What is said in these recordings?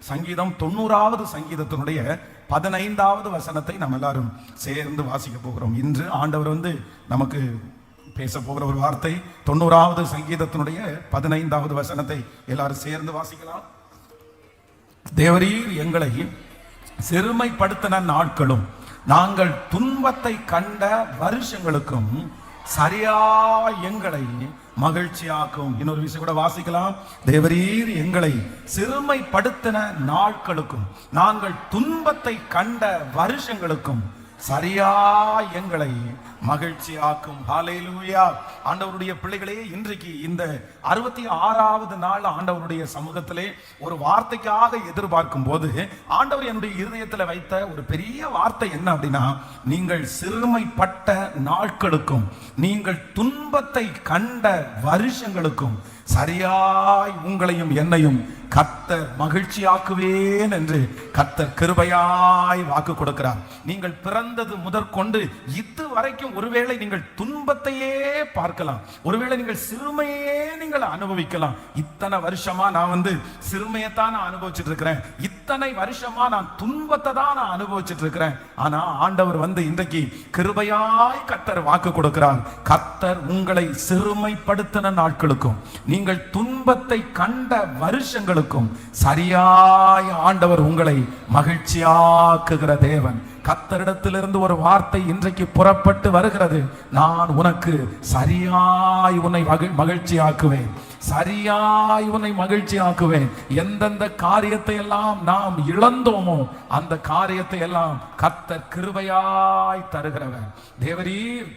சங்கீதம் 90வது சங்கீதத்தினுடைய 15வது வசனத்தை நம்ம எல்லாரும் சேர்ந்து வாசிக்க போகிறோம். இன்று ஆண்டவர் நமக்கு பேச போகிற ஒரு வார்த்தை 90வது சங்கீதத்தினுடைய 15வது வசனத்தை எல்லாரும் சேர்ந்து வாசிக்கலாம். தேவரீர் எங்களை சிறுமைப்படுத்தின நாட்களும் நாங்கள் துன்பத்தை கண்ட வருஷங்களுக்கும் சரியா எங்களை மகிழ்ச்சியாக்கும். இன்னொரு விஷயம் கூட வாசிக்கலாம். தேவரீர் எங்களை சிறுமைப்படுத்தின நாட்களுக்கும் நாங்கள் துன்பத்தை கண்ட வருஷங்களுக்கும் சரியா எங்களை மகிழ்ச்சியாக்கும். ஹல்லேலூயா. ஆண்டவருடைய பிள்ளைகளே, இன்றைக்கு இந்த 66வது நாள் ஆண்டவருடைய சமூகத்திலே ஒரு வார்த்தைக்காக எதிர்பார்க்கும் போது ஆண்டவர் என்னுடைய இருதயத்தில் வைத்த ஒரு பெரிய வார்த்தை என்ன அப்படின்னா, நீங்கள் சிறுமைப்பட்ட நாட்களுக்கும் நீங்கள் துன்பத்தை கண்ட வருஷங்களுக்கும் சரியாய் உங்களையும் என்னையும் கர்த்தர் மகிழ்ச்சியாக்குவேன் என்று கர்த்தர் கிருபையாய் வாக்கு கொடுக்கிறார். நீங்கள் பிறந்தது முதற்கொண்டு இதுவரைக்கும் ஒருவேளை நீங்கள் துன்பத்தையே பார்க்கலாம், ஒருவேளை நீங்கள் சிறுமையே நீங்கள் அனுபவிக்கலாம். இத்தனை வருஷமா நான் சிறுமையத்தான் நான் அனுபவிச்சுட்டு இருக்கிறேன், இத்தனை வருஷமா நான் துன்பத்தை தான் நான் அனுபவிச்சுட்டு இருக்கிறேன். ஆனா ஆண்டவர் இன்றைக்கு கிருபையாய் கர்த்தர் வாக்கு கொடுக்கிறார். கர்த்தர் உங்களை சிறுமைப்படுத்தின நாட்களுக்கும் நீங்கள் துன்பத்தை கண்ட வருஷங்களுக்கும் சரியாய் ஆண்டவர் உங்களை மகிழ்ச்சியாக்குகிற தேவன். கர்த்தரிடத்திலிருந்து ஒரு வார்த்தை இன்றைக்கு புறப்பட்டு வருகிறது. நான் உனக்கு சரியாய் உன்னை மகிழ்ச்சியாக்குவேன், சரியாய் உன்னை மகிழ்ச்சியாக்குவேன். எந்தெந்த காரியத்தை எல்லாம் நாம் இழந்தோமோ அந்த காரியத்தை எல்லாம் கர்த்தர் கிருபையாய் தருகிறவர். தேவரீர்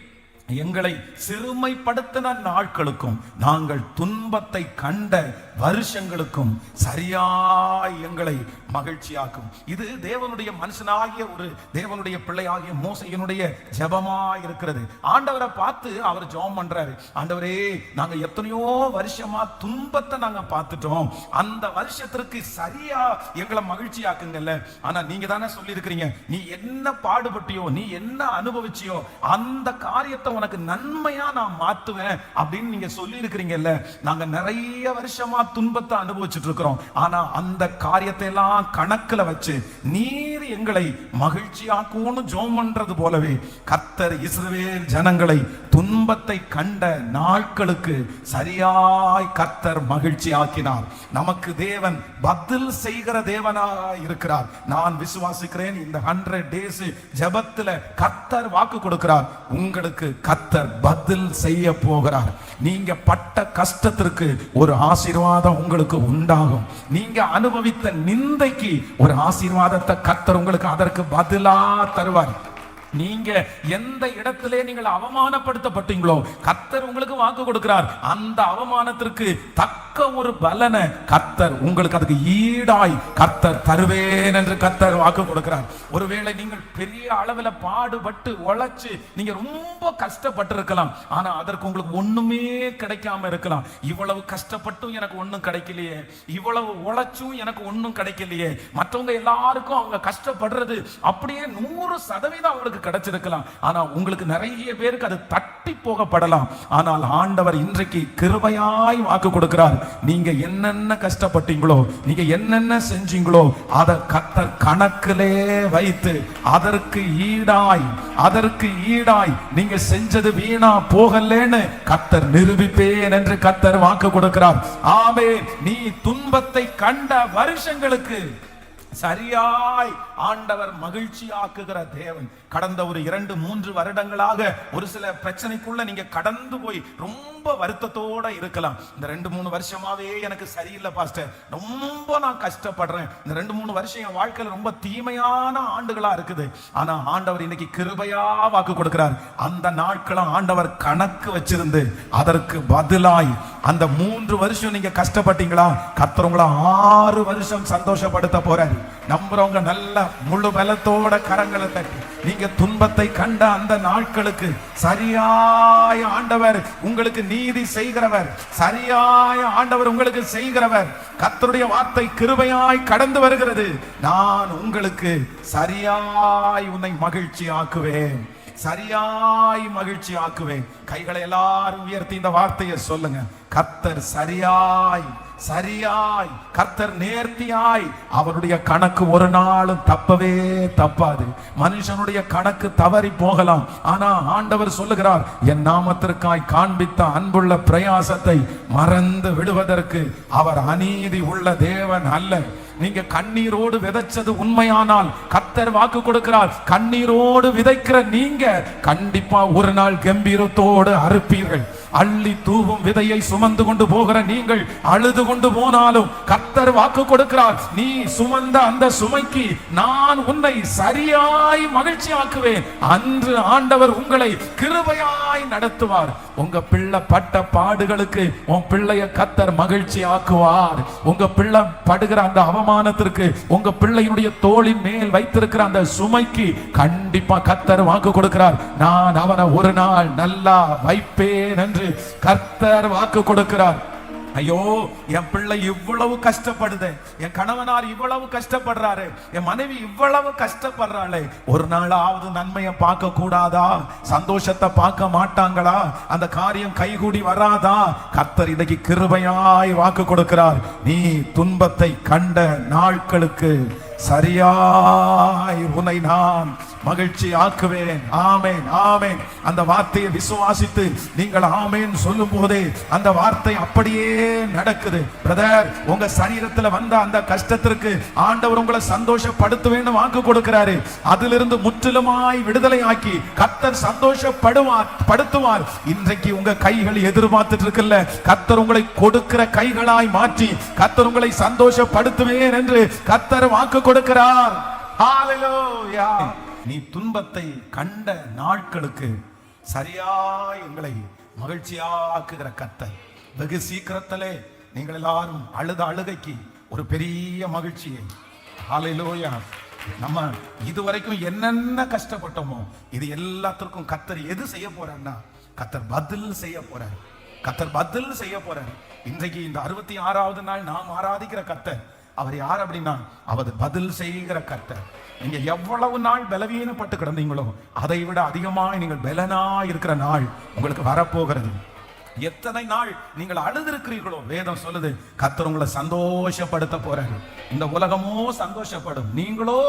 எங்களை சிறுமைப்படுத்தின நாட்களுக்கும் நாங்கள் துன்பத்தை கண்ட வருஷங்களுக்கும் சரியாய் எங்களை மகிழ்ச்சியாக்கும். இது தேவனுடைய மனுஷனாகிய ஒரு தேவனுடைய பிள்ளையாகிய மோசேயினுடைய ஜெபமாய் இருக்கிறது. ஆண்டவரை பார்த்து அவர் ஜெபம் பண்றாரு. ஆண்டவரே, நாங்க எத்தனையோ வருஷமா துன்பத்தை நாங்க பார்த்துட்டோம், அந்த வருஷத்திற்கு சரியா எங்களை மகிழ்ச்சியாக்குங்கல்ல. ஆனா நீங்க தானே சொல்லி இருக்கிறீங்க, நீ என்ன பாடுபட்டியோ, நீ என்ன அனுபவிச்சியோ அந்த காரியத்தை உனக்கு நன்மையா நான் மாத்துவேன் அப்படின்னு நீங்க சொல்லி இருக்கிறீங்கல்ல. நாங்க நிறைய வருஷமா துன்பத்தை அனுபவிச்சுட்டு இருக்கிறோம், ஆனா அந்த காரியத்தை எல்லாம் கணக்குல வச்சு நீர் எங்களை மகிழ்ச்சியாக்கும்னு ஜெபம் பண்றது போலவே கர்த்தர் இஸ்ரவேல் ஜனங்களை துன்பத்தை கண்ட நாட்களுக்கு சரியாய் கர்த்தர் மகிழ்ச்சி ஆக்கினார். நமக்கு தேவன் பதில் செய்கிற தேவனாய் இருக்கிறார். நான் விசுவாசிக்கிறேன், இந்த 100 days ஜெபத்துல கர்த்தர் வாக்கு கொடுக்கிறார். உங்களுக்கு கர்த்தர் பதில் செய்ய போகிறார். நீங்க பட்ட கஷ்டத்திற்கு ஒரு ஆசீர்வாதம் உங்களுக்கு உண்டாகும். நீங்க அனுபவித்த நிந்தைக்கு ஒரு ஆசீர்வாதத்தை கர்த்தர் உங்களுக்கு அதற்கு பதிலா தருவார். நீங்க எந்த இடத்திலே நீங்கள் அவமானப்படுத்தப்பட்டீங்களோ கர்த்தர் உங்களுக்கு வாக்கு கொடுக்கிறார். அந்த அவமானத்திற்கு தக்க ஒரு பலனை கர்த்தர் உங்களுக்கு அதுக்கு ஈடாய் கர்த்தர் தருவேன் என்று கர்த்தர் வாக்கு கொடுக்கிறார். ஒருவேளை நீங்கள் பெரிய அளவில் பாடுபட்டு உழைச்சு நீங்க ரொம்ப கஷ்டப்பட்டு இருக்கலாம், ஆனா அதற்கு உங்களுக்கு ஒண்ணுமே கிடைக்காம இருக்கலாம். இவ்வளவு கஷ்டப்பட்டும் எனக்கு ஒண்ணும் கிடைக்கலையே, இவ்வளவு உழைச்சும் எனக்கு ஒண்ணும் கிடைக்கலையே. மற்றவங்க எல்லாருக்கும் அவங்க கஷ்டப்படுறது அப்படியே 100% அவங்களுக்கு கிடைச்சிருக்கலாம், ஆனா உங்களுக்கு நிறைய பேருக்கு அது தட்டி போகப்படலாம். ஆனால் ஆண்டவர் இன்றைக்கு கிருபையாய் வாக்கு கொடுக்கிறார். நீங்க என்னென்ன கஷ்டப்பட்டீங்களோ, நீங்க என்னென்ன செஞ்சீங்களோ அதை கர்த்தர் கணக்கிலே வைத்து அதற்கு ஈடாய் நீங்க செஞ்சது வீணா போகலன்னு கர்த்தர் நிரூபிப்பேன் என்று கர்த்தர் வாக்கு கொடுக்கிறார். ஆமென். நீ துன்பத்தை கண்ட வருஷங்களுக்கு சரியாய் ஆண்டவர் மகிழ்ச்சியாக்குகிற தேவன். கடந்த ஒரு 2-3 வருடங்களாக ஒரு சில பிரச்சனைக்குள்ள நீங்க கடந்து போய் ரொம்ப வருத்தத்தோட இருக்கலாம். இந்த 2-3 வருஷமாவே எனக்கு சரியில்லை பாஸ்டர், ரொம்ப நான் கஷ்டப்படுறேன், இந்த 2-3 வருஷம் என் வாழ்க்கையில ரொம்ப தீமையான ஆண்டுகளா இருக்குது. ஆனா ஆண்டவர் இன்னைக்கு கிருபையா வாக்கு கொடுக்கிறார். அந்த நாட்களை ஆண்டவர் கணக்கு வச்சிருந்து அதற்கு பதிலாய் அந்த 3 வருஷம் நீங்க கஷ்டப்பட்டீங்களா, கர்த்தர் உங்களை 6 வருஷம் சந்தோஷப்படுத்த போறாரு. நம்புறவங்க நல்ல முழு பலத்தோட கரங்களை தட்டி நீங்க துன்பத்தை கண்ட அந்த நாட்களுக்கு சரியாய் ஆண்டவர் உங்களுக்கு நீதி செய்கிறவர், சரியாய் ஆண்டவர் உங்களுக்கு செய்கிறவர். கர்த்தருடைய வார்த்தை கிருபையாய் கடந்து வருகிறது. நான் உங்களுக்கு சரியாய் உன்னை மகிழ்ச்சி ஆக்குவேன். சரியாய் மகிழ்ச்சி ஆக்குவேன். கைகளை எல்லாரும் உயர்த்தி இந்த வார்த்தையை சொல்லுங்க. கர்த்தர் சரியாய், சரியாய், கர்த்தர் நேர்த்தியாய். அவருடைய கணக்கு ஒரு நாளும் தப்பவே தப்பாது. மனுஷனுடைய கணக்கு தவறி போகலாம், ஆனா ஆண்டவர் சொல்லுகிறார், என் நாமத்திற்காய் காண்பித்த அன்புள்ள பிரயாசத்தை மறந்து விடுவதற்கு அவர் அநீதி உள்ள தேவன் அல்ல. நீங்க கண்ணீரோடு விதைச்சது உண்மையானால் கர்த்தர் வாக்கு கொடுக்கிறார், கண்ணீரோடு விதைக்கிற நீங்க கண்டிப்பா ஒரு நாள் கம்பீரத்தோடு அறுப்பீர்கள். அள்ளி தூவும் விதையை சுமந்து கொண்டு போகிற நீங்கள் அழுது கொண்டு போனாலும் கர்த்தர் வாக்கு கொடுக்கிறார், நீ சுமந்த அந்த சுமைக்கு நான் உன்னை சரியாய் மகிழ்ச்சி ஆக்குவேன். அன்று ஆண்டவர் உங்களை கிருபையாய் நடத்துவார். உங்க பிள்ளை பட்ட பாடுகளுக்கு உன் பிள்ளைய கர்த்தர் மகிழ்ச்சி ஆக்குவார். உங்க பிள்ளை படுகிற அந்த அவமானத்திற்கு, உங்க பிள்ளையினுடைய தோளின் மேல் வைத்திருக்கிற அந்த சுமைக்கு கண்டிப்பா கர்த்தர் வாக்கு கொடுக்கிறார், நான் அவனை ஒரு நாள் நல்லா வைப்பேன் என்று கர்த்தர் வாக்கு கொடுக்கிறார். ஐயோ, என் பிள்ளை இவ்வளவு கஷ்டப்படுது, என் கணவனார் இவ்வளவு கஷ்டப்படுறாரு, என் மனைவி இவ்வளவு கஷ்டப்படுறாளே, ஒரு நாளாவது நன்மையை பார்க்க கூடாதா? சந்தோஷத்தை பார்க்க மாட்டாங்களா? அந்த காரியம் கைகூடி வராதா? கர்த்தர் இன்னைக்கு கிருபையாய் வாக்கு கொடுக்கிறார், நீ துன்பத்தை கண்ட நாட்களுக்கு சரியாய் உன்னை நான் மகிழ்ச்சி ஆக்குவேன். ஆமேன், ஆமேன். அந்த வார்த்தையை விசுவாசித்து நீங்கள் ஆமேன் சொல்லும் போதே அந்த வார்த்தை அப்படியே நடக்குது. பிரதர், உங்க சரீரத்துல வந்த அந்த கஷ்டத்திற்கு ஆண்டவர் உங்களை சந்தோஷப்படுத்துவேன்னு வாக்கு கொடுக்கிறாரு. அதிலிருந்து முற்றிலுமாய் விடுதலை ஆக்கி கர்த்தர் சந்தோஷப்படுத்துவார். இன்றைக்கு உங்க கைகள் எதிர்பார்த்துட்டு இருக்குல்ல, கர்த்தர் உங்களை கொடுக்கிற கைகளாய் மாற்றி கர்த்தர் உங்களை சந்தோஷப்படுத்துவேன் என்று கர்த்தர் வாக்கு கொடுக்கிறார். ஹalleluya. நீ துன்பத்தை கண்ட நாட்களுக்கு சரியாய் உங்களை மகிழ்ச்சியாக்குகிற கர்த்தர். வெகு சீக்கிரத்திலே நீங்கள் எல்லாரும் அழுத அழுகைக்கு ஒரு பெரிய மகிழ்ச்சியை, ஹalleluya. நம்ம இதுவரைக்கும் என்னென்ன கஷ்டப்பட்டோமோ இது எல்லாத்திற்கும் கர்த்தர் எது செய்ய போறாருன்னா, கர்த்தர் பதில் செய்ய போறார். கர்த்தர் பதில் செய்ய போறார். இன்றைக்கு இந்த 66வது நாள் நாம் ஆராதிக்கிற கர்த்தர் அவர் யார் அப்படின்னா, அவர் பதில் செய்கிற கர்த்தர். நீங்க எவ்வளவு நாள் பலவீனப்பட்டு கிடந்தீங்களோ அதை விட அதிகமாக நீங்கள் பலனா இருக்கிற நாள் உங்களுக்கு வரப்போகிறது. எத்தனை நாள் நீங்கள் அழுதிருக்கிறீர்களோ வேதம் சொல்லுது, கர்த்தர் உங்களை சந்தோஷப்படுத்த போறாரு. இந்த உலகமோ சந்தோஷப்படும், நீங்களோ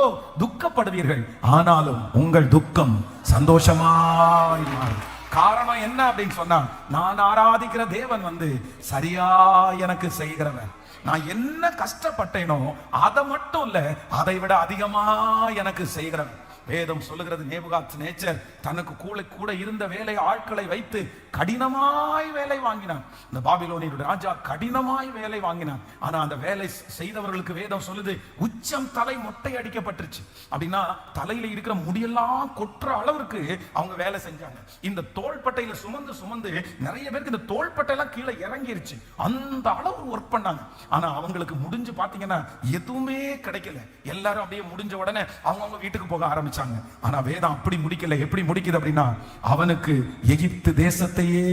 துக்கப்படுவீர்கள். ஆனாலும் உங்கள் துக்கம் சந்தோஷமாய் மாறும். காரணம் என்ன அப்படின்னு சொன்னா, நான் ஆராதிக்கிற தேவன் சரியா எனக்கு செய்கிறவன். நான் என்ன கஷ்டப்பட்டேனோ அதை மட்டும் இல்ல, அதை விட அதிகமா எனக்கு செய்கிறவன். வேதம் சொல்லுகிறது, நேபுகாத்நேச்சர் தனக்கு கூட இருந்த வேலை ஆட்களை வைத்து கடினமாய் வேலை வாங்கினான். இந்த பாபிலோனிய ராஜா கடினமாய் வேலை வாங்கினான். ஆனா அந்த வேலை செய்தவர்களுக்கு வேதம் சொல்லுது, உச்சம் தலை மொட்டை அடிக்கப்பட்டுருச்சு. அப்படின்னா தலையில இருக்கிற முடியெல்லாம் கொற்ற அளவுக்கு அவங்க வேலை செஞ்சாங்க. இந்த தோள்பட்டையில சுமந்து சுமந்து நிறைய பேருக்கு இந்த தோள்பட்டை எல்லாம் கீழே இறங்கிருச்சு. அந்த அளவு ஒர்க் பண்ணாங்க. ஆனா அவங்களுக்கு முடிஞ்சு பாத்தீங்கன்னா எதுவுமே கிடைக்கல. எல்லாரும் அப்படியே முடிஞ்ச உடனே அவங்க வீட்டுக்கு போக ஆரம்பிச்சு. ஆனா வேதம் அப்படி முடிக்கல. எப்படி முடிக்குது அப்படின்னா, அவனுக்கு எகிப்து தேசத்தையே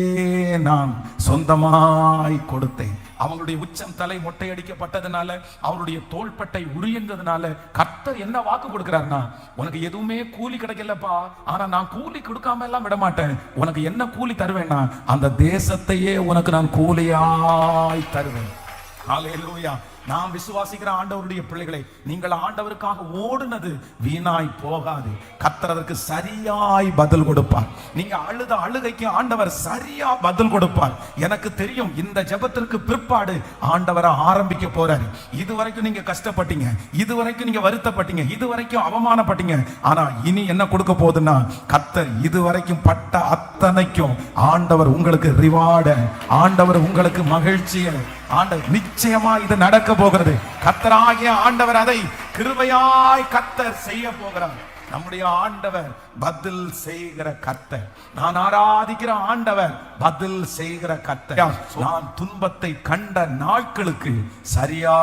நான் சொந்தமாய் கொடுத்தேன். அவங்களுடைய உச்சம் தலை மொட்டை அடிக்கப்பட்டதுனால, அவருடைய தோள்பட்டை உரியந்ததுனால கர்த்தர் என்ன வாக்கு கொடுக்கிறார்னா, உனக்கு எதுவுமே கூலி கிடைக்கலப்பா, ஆனா நான் கூலி கொடுக்காம எல்லாம் விட மாட்டேன். உனக்கு என்ன கூலி தருவேன்னா, அந்த தேசத்தையே உனக்கு நான் கூலியாய் தருவேன். ஹalleluya. நாம் விசுவாசிக்கிற ஆண்டவருடைய பிள்ளைகளை, நீங்கள் ஆண்டவருக்காக ஓடுனது வீணாய் போகாது. கர்த்தர் அதற்கு சரியாய் பதில் கொடுப்பார். நீங்க அழுத அழுகைக்கு ஆண்டவர் சரியா பதில் கொடுப்பார். எனக்கு தெரியும், இந்த ஜெபத்திற்கு பிற்பாடு ஆண்டவரை ஆரம்பிக்க போறாரு. இதுவரைக்கும் நீங்க கஷ்டப்பட்டீங்க, இதுவரைக்கும் நீங்க வருத்தப்பட்டீங்க, இதுவரைக்கும் அவமானப்பட்டீங்க. ஆனா இனி என்ன கொடுக்க போகுதுன்னா, கர்த்தர் இதுவரைக்கும் பட்ட அத்தனைக்கும் ஆண்டவர் உங்களுக்கு ரிவார்டு, ஆண்டவர் உங்களுக்கு மகிழ்ச்சியை, ஆண்டவர் நிச்சயமா இது நடக்க போகிறது. கர்த்தராகிய ஆண்டவர் அதை கிருபையாய் கர்த்தர் செய்ய போகிறார். நம்முடைய ஆண்டவர் பதில் செய்கிற கர்த்தர். நான் ஆராதிக்கிற ஆண்டவர் பதில் செய்கிற கர்த்தர். நான் துன்பத்தை கண்ட நாட்களுக்கு சரியா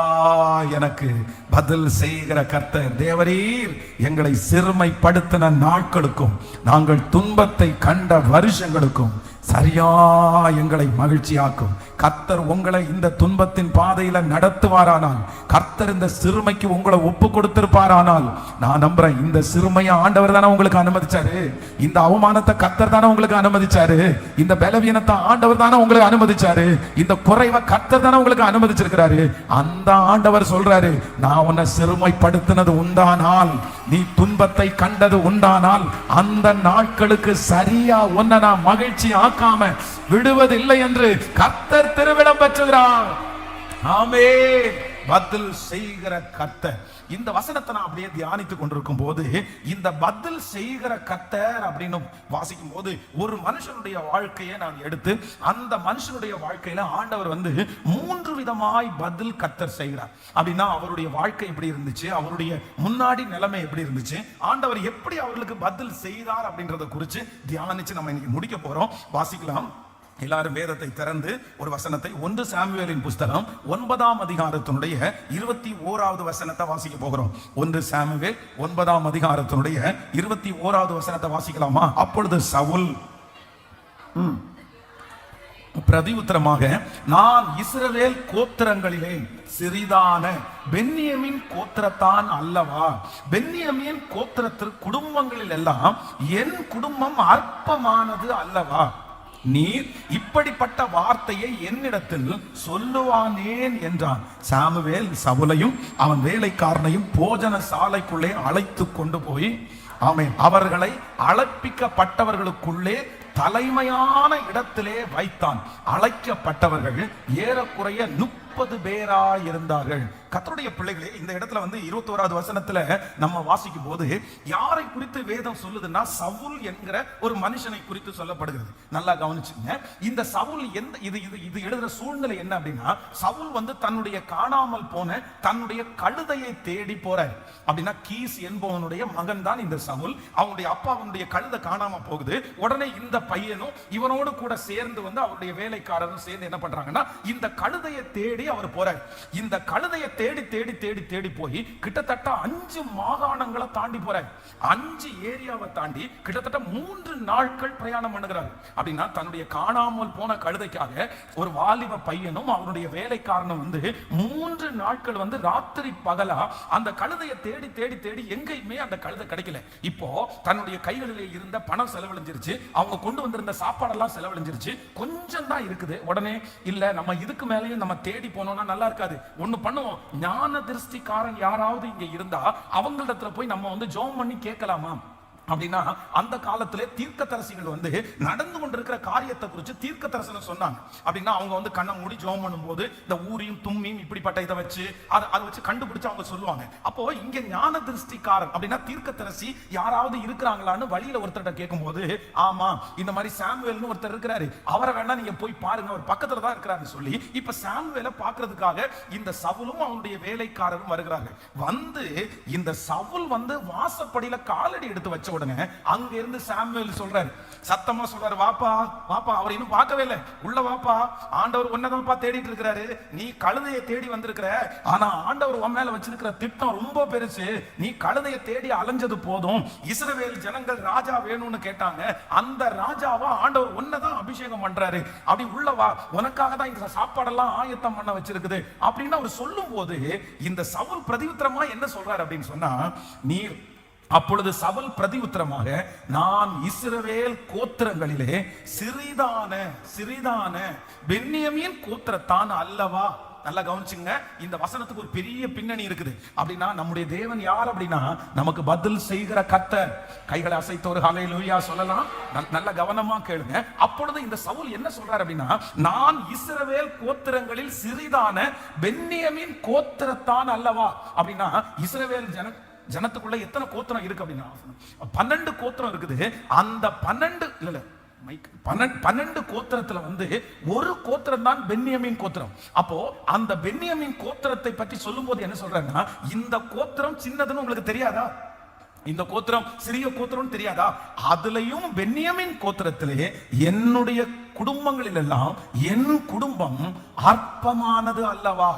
எனக்கு பதில் செய்கிற கர்த்தர். தேவரீர் எங்களை சிறுமைப்படுத்தின நாட்களுக்கும், நாங்கள் துன்பத்தை கண்ட வருஷங்களுக்கும் சரியா எங்களை மகிழ்ச்சியாக்கும். கர்த்தர் உங்களை இந்த துன்பத்தின் பாதையில நடத்துவாரானால், கர்த்தர் இந்த சிறுமைக்கு உங்களை ஒப்பு கொடுத்திருப்பாரானால், நான் நம்புறேன் இந்த சிறுமையை ஆண்டவர் தானே உங்களுக்கு அனுமதிச்சாரு, இந்த அவமானத்தை கர்த்தர் தானே உங்களுக்கு அனுமதிச்சாரு, இந்த பலவீனத்தை ஆண்டவர் தானே உங்களுக்கு அனுமதிச்சாரு, இந்த குறைவை கர்த்தர் தானே உங்களுக்கு அனுமதிச்சிருக்கிறாரு. அந்த ஆண்டவர் சொல்றாரு, நான் உன்னை சிறுமைப்படுத்தினது உண்டானால், நீ துன்பத்தை கண்டது உண்டானால், அந்த நாட்களுக்கு சரியா உன்னை நான் மகிழ்ச்சி ஆக்காம விடுவதில்லை என்று கர்த்தர் திருவிழம் பெற்றுகிறார். ஆமென். பதில் செய்கிற கர்த்தர். இந்த வசனத்தை நான் அப்படியே தியானித்துக் கொண்டிருக்கும் போது, இந்த பதில் செய்கிற கர்த்தர் அப்படின்னு வாசிக்கும் போது, ஒரு மனுஷனுடைய வாழ்க்கையை நான் எடுத்து அந்த மனுஷனுடைய வாழ்க்கையில ஆண்டவர் வந்து 3 விதமாய் பதில் கர்த்தர் செய்கிறார். அப்படின்னா அவருடைய வாழ்க்கை எப்படி இருந்துச்சு, அவருடைய முன்னாடி நிலைமை எப்படி இருந்துச்சு, ஆண்டவர் எப்படி அவர்களுக்கு பதில் செய்தார் அப்படின்றத குறித்து தியானிச்சு நம்ம இன்னைக்கு முடிக்க போறோம். வாசிக்கலாம். எல்லாரும் வேதத்தை திறந்து ஒரு வசனத்தை 1 சாமுவேலின் புஸ்தகம் 9ஆம் அதிகாரத்தினுடைய 21வது வசனத்தை வாசிக்க போகிறோம். 1 சாமுவேல் 9ஆம் அதிகாரத்தினுடைய 21வது வசனத்தை வாசிக்கலாமா? அப்பொழுது சவுல் பிரதியுத்தரமாக, நான் இஸ்ரவேல் கோத்திரங்களிலே சிறிதான பென்யமீன் கோத்திரத்தான் அல்லவா? பென்யமீன் கோத்திரத்திற்கு குடும்பங்களில் எல்லாம் என் குடும்பம் அற்பமானது அல்லவா? நீர் இப்படிப்பட்ட வார்த்தையை என்னிடத்தில் சொல்லுவானேன் என்றான். சாமுவேல் சவுலையும் அவன் வேலைக்காரனையும் போஜன சாலைக்குள்ளே அழைத்து கொண்டு போய், ஆமென், அவர்களை அழைப்பிக்கப்பட்டவர்களுக்குள்ளே தலைமையான இடத்திலே வைத்தான். அழைக்கப்பட்டவர்கள் ஏறக்குறைய 30 பேராய் இருந்தார்கள். கர்த்தருடைய பிள்ளைகளே, இந்த இடத்துல வந்து 21வது வசனத்துல நம்ம வாசிக்கும் போது யாரை குறித்து வேதம் சொல்லுதுன்னா, சவுல் என்கிற ஒரு மனுஷனை குறித்து சொல்லப்படுகிறது. நல்லா கவனிச்சுங்க. இந்த சவுல் இது எழுதுற சூழ்நிலை என்ன அப்படின்னா, சவுல் வந்து தன்னுடைய காணாமல் போன தன்னுடைய கழுதையை தேடி போறார். அப்படின்னா கீஸ் என்பவனுடைய மகன் தான் இந்த சவுல். அவனுடைய அப்பா அவனுடைய கழுதை காணாம போகுது. உடனே இந்த பையனும் இவனோடு கூட சேர்ந்து வந்து அவருடைய வேலைக்காரரும் சேர்ந்து என்ன பண்றாங்கன்னா, இந்த கழுதையை தேடி அவர் போறார். இந்த கழுதையை தேடி தேடி தேடி தேடி போய் கிட்டத்தட்ட 5 மாகாணங்களை தாண்டி போறார். 5 ஏரியாவை தாண்டி கிட்டத்தட்ட 3 நாட்கள் பிரயாணம் பண்ணுகிறார். அப்படின்னா தன்னுடைய காணாமல் போன கழுதைக்காக ஒரு வாலிப பையனும் அவருடைய வேலைக்காரனும் வந்து 3 நாட்கள் வந்து ராத்திரி பகலா அந்த கழுதையை தேடி தேடி தேடி எங்கேயுமே அந்த கழுதை கிடைக்கல. இப்போ தன்னுடைய கைகளிலே இருந்த பணம் செலவழிஞ்சிருச்சு, அவங்க கொண்டு வந்திருந்த சாப்பாடெல்லாம் செலவழிஞ்சிருச்சு, கொஞ்சம் தான் இருக்குது. உடனே இல்ல, நம்ம இதுக்கு மேலேயும் நம்ம தேடி போனோம்னா நல்லா இருக்காது, ஒண்ணு பண்ணுவோம், ஞான திருஷ்டிக்காரன் யாராவது இங்க இருந்தா அவங்களிடத்துல போய் நம்ம வந்து ஜெபம் பண்ணி கேட்கலாமா அப்படின்னா, அந்த காலத்திலே தீர்க்கதரிசிகள் வந்து நடந்து கொண்டிருக்கிற காரியத்தை குறித்து தீர்க்க தரிசனம் சொன்னாங்க. அப்படின்னா அவங்க வந்து கண்ணை மூடி ஜெபம் பண்ணும்போது இந்த ஊரியும் தும்மியும் இப்படிப்பட்ட இதை வச்சு அதை வச்சு கண்டுபிடிச்சு அவங்க சொல்லுவாங்க. அப்போ இங்க ஞான திருஷ்டிக்காரன் அப்படின்னா தீர்க்கதரிசி யாராவது இருக்கிறாங்களான்னு வழியில ஒருத்தர்கிட்ட கேட்கும்போது, ஆமா இந்த மாதிரி சாமுவேல்னு ஒருத்தர் இருக்கிறாரு, அவரை வேணா நீங்க போய் பாருங்க, அவர் பக்கத்துல தான் இருக்கிறாருன்னு சொல்லி இப்ப சாமுவேலை பார்க்கிறதுக்காக இந்த சவுலும் அவனுடைய வேலைக்காரரும் வருகிறார்கள். வந்து இந்த சவுல் வந்து வாசப்படியில காலடி எடுத்து வச்ச உடனே அங்க இருந்து சாமுவேல் சொல்றாரு, சத்தமா சொல்றாரு, வாப்பா வாப்பா, அவர் இன்னும் பார்க்கவே இல்லை, உள்ள வாப்பா, ஆண்டவர் உன்னதான்ப்பா தேடிட்டு இருக்கிறாரு, நீ கழுதையை தேடி வந்திருக்கிற, ஆனா ஆண்டவர் உன் மேல வச்சிருக்கிற திட்டம் ரொம்ப பெருசு, நீ கழுதையை தேடி அலைஞ்சது போதும், இஸ்ரவேல் ஜனங்கள் ராஜா வேணும்னு கேட்டாங்க, அந்த ராஜாவா ஆண்டவர் உன்னதான் அபிஷேகம் பண்றாரு, அப்படி உள்ளவா, உனக்காக தான் இந்த சாப்பாடெல்லாம் ஆயத்தம் பண்ண வச்சிருக்குது அப்படின்னு அவர் சொல்லும் போது இந்த சவுல் பிரதியுத்தரமா என்ன சொல்றாரு அப்படின்னு சொன்னா, நீர் அப்பொழுது சவுல் பிரதியுத்தரமாக, நான் இஸ்ரவேல் கோத்திரங்களிலே சிறிதான பென்யமீன் கோத்திரத்தான் அல்லவா? நல்லா கவனிச்சுங்க, இந்த வசனத்துக்கு ஒரு பெரிய பின்னணி இருக்குது. அப்படின்னா நம்முடைய தேவன் யார் அப்படின்னா, நமக்கு பதில் செய்கிற கர்த்தர். கைகளை அசைத்து ஒரு ஹல்லேலூயா சொல்லலாம். நல்ல கவனமா கேளுங்க. அப்பொழுது இந்த சவுல் என்ன சொல்றாரு அப்படின்னா, நான் இஸ்ரவேல் கோத்திரங்களில் சிறிதான பென்யமீன் கோத்திரத்தான் அல்லவா? அப்படின்னா இஸ்ரவேல் ஜனத்துக்குள்ள எத்தனை கோத்திரம் இருக்கு அப்படின்னா 12 கோத்திரம் இருக்குது. அந்த 12 கோத்திரத்துல வந்து ஒரு கோத்திரம் தான் பென்யமீன் கோத்திரம். அப்போ அந்த பென்யமீன் கோத்திரத்தை பற்றி சொல்லும் போது என்ன சொல்றாங்கன்னா, இந்த கோத்திரம் சின்னதுன்னு உங்களுக்கு தெரியாதா? இந்த கோத்திரம் சிறிய கோத்திரம் தெரியாதா? அதுலயும் பென்யமீன் கோத்திரத்திலே என்னுடைய குடும்பங்களில் எல்லாம் என் குடும்பம் அற்பமானது அல்லவா?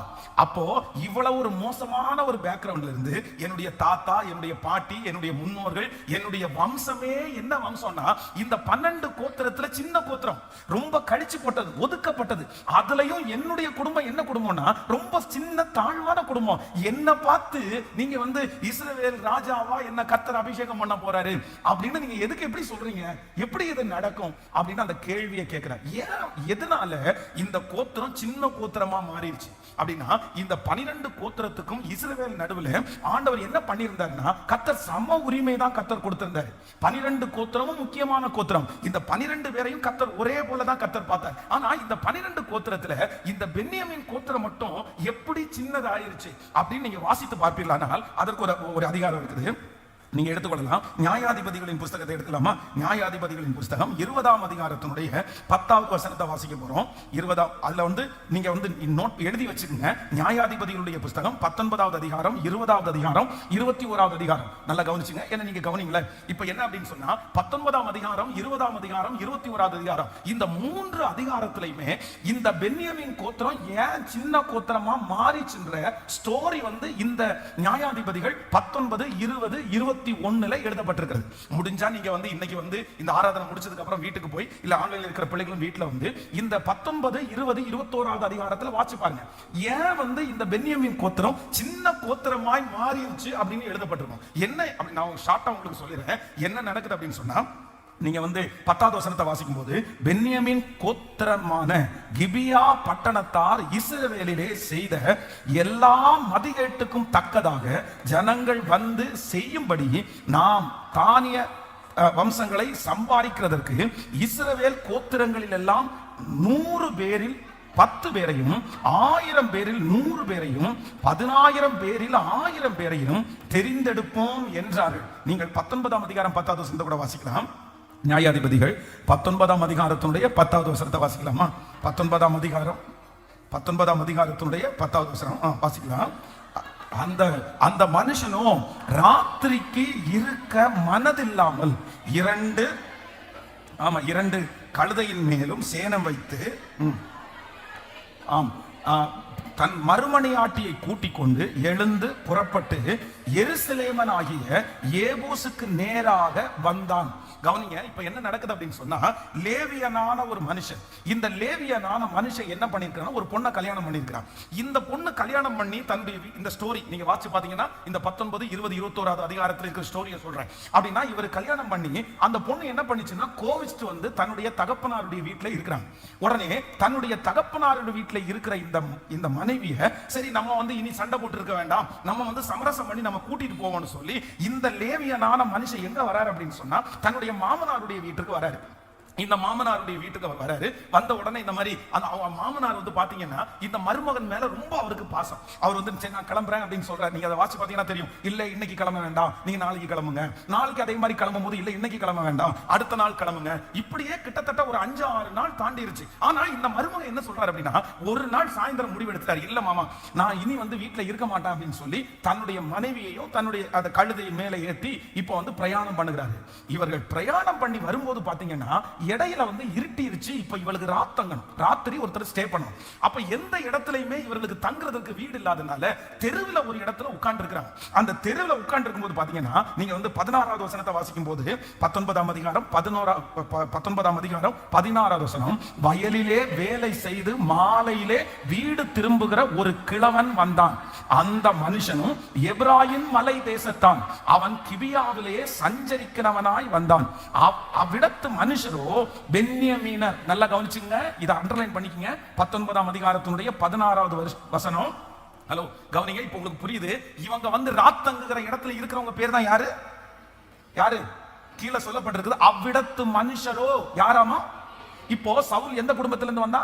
அப்போ இவ்வளவு ஒரு மோசமான ஒரு பேக்ரவுண்ட்ல இருந்து என்னுடைய தாத்தா, என்னுடைய பாட்டி, என்னுடைய முன்னோர்கள், என்னுடைய வம்சமே என்ன வம்சம்னா இந்த 12 கோத்திரத்துல சின்ன கோத்திரம், ரொம்ப கழிச்சு போட்டது, ஒதுக்கப்பட்டது. அதுலயும் என்னுடைய குடும்பம் என்ன குடும்பம்னா ரொம்ப சின்ன தாழ்வான குடும்பம். என்ன பார்த்து நீங்க இஸ்ரவேல் ராஜாவா என்ன கர்த்தர் அபிஷேகம் பண்ண போறாரு அப்படின்னு நீங்க எதுக்கு எப்படி சொல்றீங்க? எப்படி இது நடக்கும் அப்படின்னு அந்த கேள்வியை கேட்கிறேன். ஏன், எதனால இந்த கோத்திரம் சின்ன கோத்திரமா மாறிடுச்சு அப்படின்னா, இந்த 12 கோத்திரத்துக்கும் இஸ்ரவேல் நடுவில் ஆண்டவர் என்ன பண்ணியிருந்தாருன்னா, கர்த்தர் சம உரிமை தான் கர்த்தர் கொடுத்திருந்தார். 12 கோத்திரமும் முக்கியமான கோத்திரம். இந்த 12 பேரையும் கர்த்தர் ஒரே போல தான் கர்த்தர் பார்த்தார். ஆனா இந்த 12 கோத்திரத்துல இந்த பென்யமீன் கோத்திரம் மட்டும் எப்படி சின்னதாயிருச்சு அப்படின்னு நீங்க வாசித்து பார்ப்பீர்களானால் அதற்கு ஒரு அதிகாரம் இருக்குது. நீங்க எடுத்துக்கொள்ளலாம். நியாயாதிபதிகளின் புஸ்தகத்தை எடுக்கலாமா? நியாயாதிபதிகளின் புஸ்தகம் 20ஆம் அதிகாரத்தினுடைய 10வது வசனத்தை வாசிக்க போறோம். 20ஆம், அதுல நீங்க நோட் எழுதி வச்சுக்கோங்க. நியாயாதிபதிகளுடைய புஸ்தகம் 19வது அதிகாரம், 20வது அதிகாரம், 21வது அதிகாரம். நல்லா கவனிச்சுங்க, என்ன நீங்க கவனிங்களே. இப்போ என்ன அப்படின்னு சொன்னா 19ஆம் அதிகாரம், 20ஆம் அதிகாரம், 21வது அதிகாரம், இந்த 3 அதிகாரத்திலையுமே இந்த பென்யமீன் கோத்திரம் ஏன் சின்ன கோத்திரமா மாறிச்சுன்ற ஸ்டோரி இந்த நியாயாதிபதிகள் 19, 20, 21 எழுதப்பட்டிருக்கிறது. முடிஞ்சா நீங்க இன்னைக்கு இந்த ஆராதனை முடிச்சதுக்கு அப்புறம் வீட்டுக்கு போய் இல்ல ஆன்லைன்ல இருக்கிற பிள்ளைகளும் வீட்டுல இந்த 19, 20, 21வது அதிகாரத்துல வாட்சி பாருங்க. ஏன் இந்த பென்யமீன் கோத்திரம் சின்ன கோத்திரமாய் மாறிடுச்சு அப்படின்னு எழுதப்பட்டிருக்கும். என்ன அப்படி நான் ஷார்ட்டா உங்களுக்கு சொல்லிடுறேன் என்ன நடக்குது அப்படின்னு சொன்னா, நீங்க 10வது வசனத்தை வாசிக்கும் போது, பென்யமீன் கோத்திரமான கிபியா பட்டணத்தார் இஸ்ரவேலிலே செய்த எல்லா மதிகேட்டுக்கும் தக்கதாக ஜனங்கள் செய்யும்படி நாம் தானிய வம்சங்களை சம்பாதிக்கிறதற்கு இஸ்ரவேல் கோத்திரங்களில் எல்லாம் 100 பேரில் 10 பேரையும், 1000 பேரில் 100 பேரையும், 10,000 பேரில் 1000 பேரையும் தெரிந்தெடுப்போம் என்றார்கள். நீங்கள் 19ஆம் அதிகாரம் 10வது வசனத்தை கூட வாசிக்கலாம். நியாயாதிபதிகள் 19ஆம் அதிகாரத்தினுடைய 10வது வசனத்தை வாசிக்கலாமா? 19ஆம் அதிகாரத்தினுடைய 10வது வசனம் வாசிக்கலாம். அந்த மனுஷனும் ராத்திரிக்கு இருக்க மனதில்லாமல் 2 கழுதையின் மேலும் சேனம் வைத்து தன் மறுமனையாட்டியை கூட்டிக் கொண்டு எழுந்து புறப்பட்டு எருசலேமன் ஆகிய ஏபூசுக்கு நேராக வந்தான். கவனிங்க, இப்ப என்ன நடக்குது அப்படின்னு சொன்னா, லேவியனான ஒரு மனுஷன், இந்த லேவியனான மனுஷன் என்ன பண்ணிருக்கான், ஒரு பொண்ணை கல்யாணம் பண்ணிருக்கான். இந்த பொண்ணு கல்யாணம் பண்ணி தன்னுடைய இந்த ஸ்டோரி நீங்க வாட்சி பாத்தீங்கன்னா இந்த 19, 20, 21வது அதிகாரத்தில் இருக்கிற ஸ்டோரியை சொல்றேன். அப்படின்னா இவர் கல்யாணம் பண்ணி அந்த பொண்ணு என்ன பண்ணிச்சுன்னா கோவிச்சுட்டு தன்னுடைய தகப்பனாருடைய வீட்டுல இருக்கிறாங்க. உடனே தன்னுடைய தகப்பனாருடைய வீட்டுல இருக்கிற இந்த மனைவிய சரி நம்ம இனி சண்டை போட்டு இருக்க வேண்டாம், நம்ம சமரசம் பண்ணி நம்ம கூட்டிட்டு போவோம்னு சொல்லி இந்த லேவியனான மனுஷன் எங்க வராரு அப்படின்னு சொன்னா தன்னுடைய மாமனாருடைய வீட்டுக்கு வராரு. இந்த மாமனாருடைய வீட்டுக்கு அவர் வராரு. வந்த உடனே இந்த மாதிரி மாமனார் பாத்தீங்கன்னா இந்த மருமகன் மேல ரொம்ப அவருக்கு பாசம். அவர் சரி நான் கிளம்புறேன் அப்படின்னு சொல்றாரு. நீங்க அதை வாட்சி பாத்தீங்கன்னா தெரியும். இல்ல இன்னைக்கு கிளம்ப வேண்டாம், நீங்க நாளைக்கு கிளம்புங்க. நாளைக்கு அதே மாதிரி கிளம்பும் போது இல்ல இன்னைக்கு கிளம்ப வேண்டாம், அடுத்த நாள் கிளம்புங்க. இப்படியே கிட்டத்தட்ட ஒரு 5-6 நாள் தாண்டிருச்சு. ஆனா இந்த மருமகன் என்ன சொல்றாரு அப்படின்னா, ஒரு நாள் சாயந்தரம் முடிவெடுத்தாரு, இல்ல மாமா நான் இனி வீட்டுல இருக்க மாட்டேன் அப்படின்னு சொல்லி தன்னுடைய மனைவியையும் தன்னுடைய அந்த கழுதையை மேல ஏற்றி இப்போ பிரயாணம் பண்ணுகிறாரு. இவர்கள் பிரயாணம் பண்ணி வரும்போது பாத்தீங்கன்னா இடையில இருட்டிருச்சு. இப்ப இவளுக்கு ராத்திரி ஒருத்தர் ஸ்டே பண்ணணும். அப்ப எந்த இடத்துலயுமே இவர்களுக்கு தங்குறதுக்கு வீடு இல்லாதனால தெருவில் ஒரு இடத்துல உட்கார்ந்து இருக்கிறாங்க. அந்த தெருவில் உட்கார்ந்து இருக்கும்போது பாத்தீங்கன்னா நீங்க 16வது வசனத்தை வாசிக்கும் போது 19ஆம் அதிகாரம் 16வது வசனம், வயலிலே வேலை செய்து மாலையிலே வீடு திரும்புகிற ஒரு கிழவன் வந்தான். அந்த மனுஷனும் எப்ராயிம் மலை தேசத்தான், அவன் கிபியாவிலேயே சஞ்சரிக்கிறவனாய் வந்தான். அவ்விடத்து மனுஷரோ பென்யமீனர். நல்லா கவனிச்சுங்க, இதை அண்டர்லைன் பண்ணிக்கங்க. 19ஆம் அதிகாரத்தினுடைய 16வது வசனம். ஹலோ கவனிங்க, இப்ப உங்களுக்கு புரியுது. இவங்க ராத்தங்குகிற இடத்துல இருக்கிறவங்க பேர் தான் யாரு கீழே சொல்லப்பட்டிருக்குது. அவ்விடத்து மனுஷரோ யாராமா? இப்போ சவுல் எந்த குடும்பத்துல இருந்து வந்தா?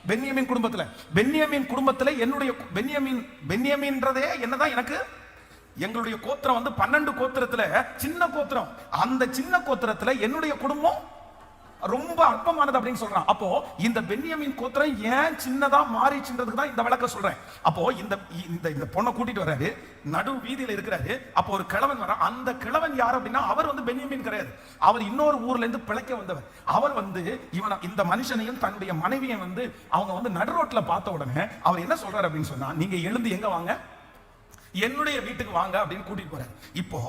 பென்யமீன் குடும்பத்துல. பென்யமீன் குடும்பத்துல என்னுடைய பென்யமீன்றதே என்னதான் எனக்கு எங்களுடைய கோத்திரம் 12 கோத்திரத்துல சின்ன கோத்திரம். அந்த சின்ன கோத்திரத்துல என்னுடைய குடும்பம் ரொம்ப அற்பமானது அப்படின்னு சொல்றான். அப்போ இந்த பென்யமீன் கோத்திரம் ஏன் சின்னதா மாறிச்சுன்றதுக்கு தான் இந்த விளக்க சொல்றேன். அப்போ இந்த இந்த பொண்ணை கூட்டிட்டு வர்றாரு, நடு வீதியில இருக்கிறாரு. அப்போ ஒரு கிழவன் வர, அந்த கிழவன் யார் அப்படின்னா அவர் வந்து பென்யமீன் கிடையாது, அவர் இன்னொரு ஊர்ல இருந்து பிழைக்க வந்தவர். அவர் வந்து இந்த மனுஷனையும் தன்னுடைய மனைவியை வந்து அவங்க வந்து நடு ரோட்ல பார்த்த உடனே அவர் என்ன சொல்றாரு அப்படின்னு சொன்னா, நீங்க எழுந்து எங்க வாங்க, என்னுடைய வீட்டுக்கு வாங்க அப்படின்னு கூட்டிட்டு போறாரு. இப்போ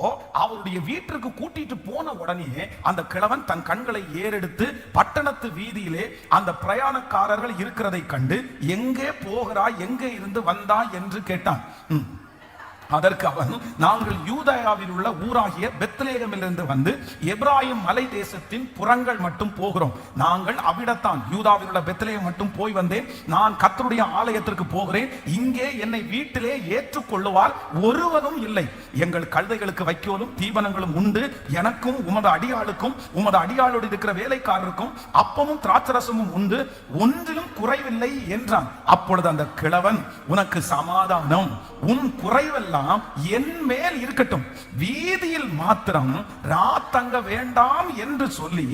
அவருடைய வீட்டிற்கு கூட்டிட்டு போன உடனே அந்த கிழவன் தன் கண்களை ஏறெடுத்து பட்டணத்து வீதியிலே அந்த பிரயாணக்காரர்கள் இருக்கிறதை கண்டு, எங்கே போகிறாய், எங்கே இருந்து வந்தா என்று கேட்டான். அதற்கு அவன், நாங்கள் யூதேயாவில் உள்ள ஊராகிய பெத்லேகமிலிருந்து வந்து எப்ராயிம் மலை தேசத்தின் புறங்கள் மட்டும் போகிறோம். நாங்கள் அவ்விடத்தான் யூதாவில் உள்ள பெத்லேகம் மட்டும் போய் வந்தேன். நான் கர்த்தருடைய ஆலயத்திற்கு போகிறேன். இங்கே என்னை வீட்டிலே ஏற்றுக்கொள்ளுவார் ஒருவனும் இல்லை. எங்கள் கழுதைகளுக்கு வைக்கோலும் தீவனங்களும் உண்டு. எனக்கும் உமது அடியாளுக்கும் உமது அடியாளோடு இருக்கிற வேலைக்காரருக்கும் அப்பமும் திராட்சரசமும் உண்டு, ஒன்றிலும் குறைவில்லை என்றான். அப்பொழுது அந்த கிழவன், உனக்கு சமாதானம், உன் குறைவெல்லாம் என் மேல் இருக்கட்டும், வீதியில் மாத்திரம் ராத்தங்க வேண்டாம் என்று சொல்லி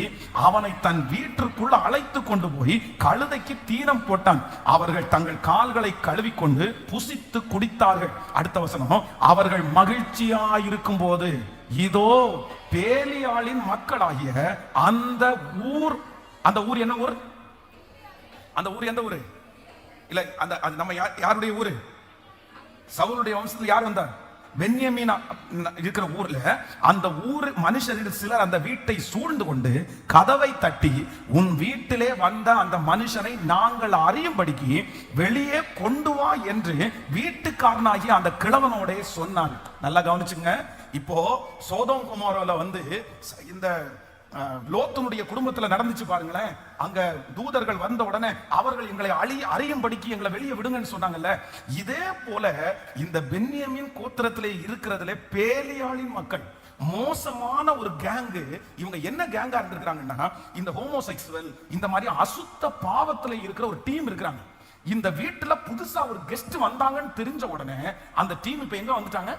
அவனை தன் வீட்டிற்குள் அழைத்து கொண்டு போய் கழுதைக்கு தீனம் போட்டான். அவர்கள் தங்கள் கால்களை கழுவிக்கொண்டு புசித்து குடித்தார்கள். அடுத்த வசனம், அவர்கள் மகிழ்ச்சியாயிருக்கும் போது இதோ பேலியாளின் மக்களாகிய அந்த ஊர் என்ன ஊர்? அந்த ஊர் எந்த ஊரு? இல்ல, அந்த நம்ம யாருடைய ஊரு? சவுலுடைய வம்சத்தில் யார் வந்தார்? பென்யமீன் இருக்கிற ஊர்ல அந்த ஊர் மனுஷரில் சிலர் அந்த வீட்டை சூழ்ந்து கொண்டு கதவை தட்டி, உன் வீட்டிலே வந்த அந்த மனுஷனை நாங்கள் அறியும்படிக்கு வெளியே கொண்டு வா என்று வீட்டுக்காரனாகி அந்த கிழவனோட சொன்னான். நல்லா கவனிச்சுங்க. இப்போ சோதோம் குமாரோல வந்து இந்த லோத்துனுடைய குடும்பத்துல நடந்துச்சு பாருங்களேன். அங்க தூதர்கள் வந்த உடனே அவர்கள் எங்களை அறியும்படிக்கு எங்களை வெளியே விடுங்கன்னு சொன்னாங்கல்ல. இதே போல இந்த பென்யமீன் கோத்திரத்திலே இருக்கிறதுல பேலியாளின் மக்கள் மோசமான ஒரு கேங்கு. இவங்க என்ன கேங்கா இருந்திருக்காங்கன்னா, இந்த ஹோமோசெக்சுவல், இந்த மாதிரி அசுத்த பாவத்துல இருக்கிற ஒரு டீம் இருக்கிறாங்க. இந்த வீட்டுல புதுசா ஒரு கெஸ்ட் வந்தாங்கன்னு தெரிஞ்ச உடனே அந்த டீம் இப்ப எங்க வந்துட்டாங்க?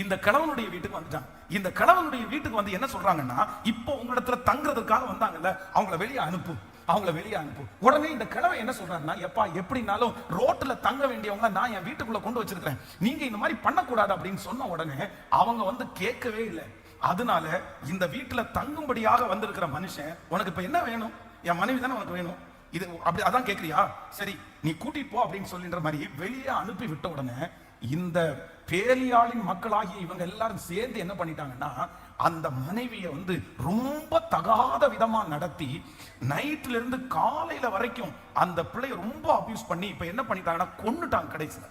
இந்த கிழவனுடைய வீட்டுக்கு வந்துட்டாங்க. இந்த கிழவனுடைய வீட்டுக்கு வந்து என்ன சொல்றாங்கன்னா, இப்போ உங்களிடத்துல தங்குறதுக்காக வந்தாங்கல்ல, அவங்கள வெளியே அனுப்பு, அவங்கள வெளியே அனுப்பு. உடனே இந்த கிழவன் என்ன சொல்றாருன்னா, எப்பா எப்படினாலும் ரோட்ல தங்க வேண்டியவங்க நான் என் வீட்டுக்குள்ள கொண்டு வச்சிருக்கிறேன், நீங்க இந்த மாதிரி பண்ணக்கூடாது அப்படின்னு சொன்ன உடனே அவங்க வந்து கேட்கவே இல்லை. அதனால இந்த வீட்டுல தங்கும்படியாக வந்திருக்கிற மனுஷன், உனக்கு இப்ப என்ன வேணும்? என் மனைவி தானே உனக்கு வேணும், இது அப்படி அதான் கேட்கறியா, சரி நீ கூட்டிட்டு போ அப்படின்னு சொல்லின்ற மாதிரி வெளியே அனுப்பி விட்ட உடனே இந்த பேலியாளின் மக்களாகிய இவங்க எல்லாரும் சேர்ந்து என்ன பண்ணிட்டாங்கன்னா, அந்த மனைவியை வந்து ரொம்ப தகாத விதமா நடத்தி நைட்ல இருந்து காலையில வரைக்கும் அந்த பிள்ளைய ரொம்ப அபியூஸ் பண்ணி இப்ப என்ன பண்ணிட்டாங்கன்னா கொன்னுட்டாங்க. கடைசியில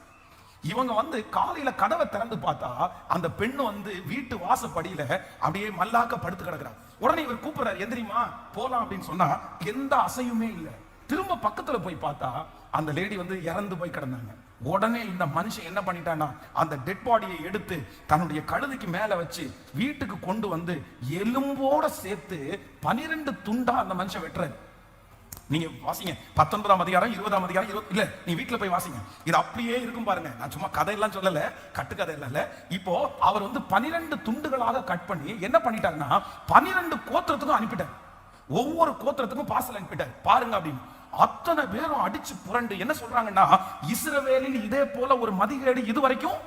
இவங்க வந்து காலையில கதவை திறந்து பார்த்தா அந்த பெண்ணு வந்து வீட்டு வாசப்படியில அப்படியே மல்லாக்க படுத்து கிடக்குறாங்க. உடனே இவர் கூப்பிடுறாரு, எந்திரிமா போலாம் அப்படின்னு சொன்னா எந்த அசையுமே இல்லை. திரும்ப பக்கத்துல போய் பார்த்தா அந்த லேடி வந்து இறந்து போய் கிடந்தாங்க. உடனே இந்த மனுஷன் என்ன பண்ணிட்டான்னா, அந்த டெட் பாடியை எடுத்து தன்னுடைய கழுதைக்கு மேல வச்சு வீட்டுக்கு கொண்டு வந்து எலும்போட சேர்த்து 12 துண்டா அந்த மனுஷன் வெட்டுறாரு. நீங்க வாசிங்க 19ஆம் அதிகாரம் 20ஆம் அதிகாரம் இல்ல, நீ வீட்டுல போய் வாசிங்க, இது அப்படியே இருக்கும் பாருங்க. நான் சும்மா கதையெல்லாம் சொல்லல, கட்டுக்கதை இல்ல. இப்போ அவர் வந்து 12 துண்டுகளாக கட் பண்ணி என்ன பண்ணிட்டாருன்னா 12 கோத்திரத்துக்கும் அனுப்பிட்டார். ஒவ்வொரு கோத்திரத்துக்கும் பார்சல் அனுப்பிட்டார் பாருங்க அப்படின்னு. அத்தனை பேரும் அடிச்சு புரண்டு என்ன சொல்றாங்கன்னா, இஸ்ரவேலில் இதே போல ஒரு மதிகேடு இதுவரைக்கும்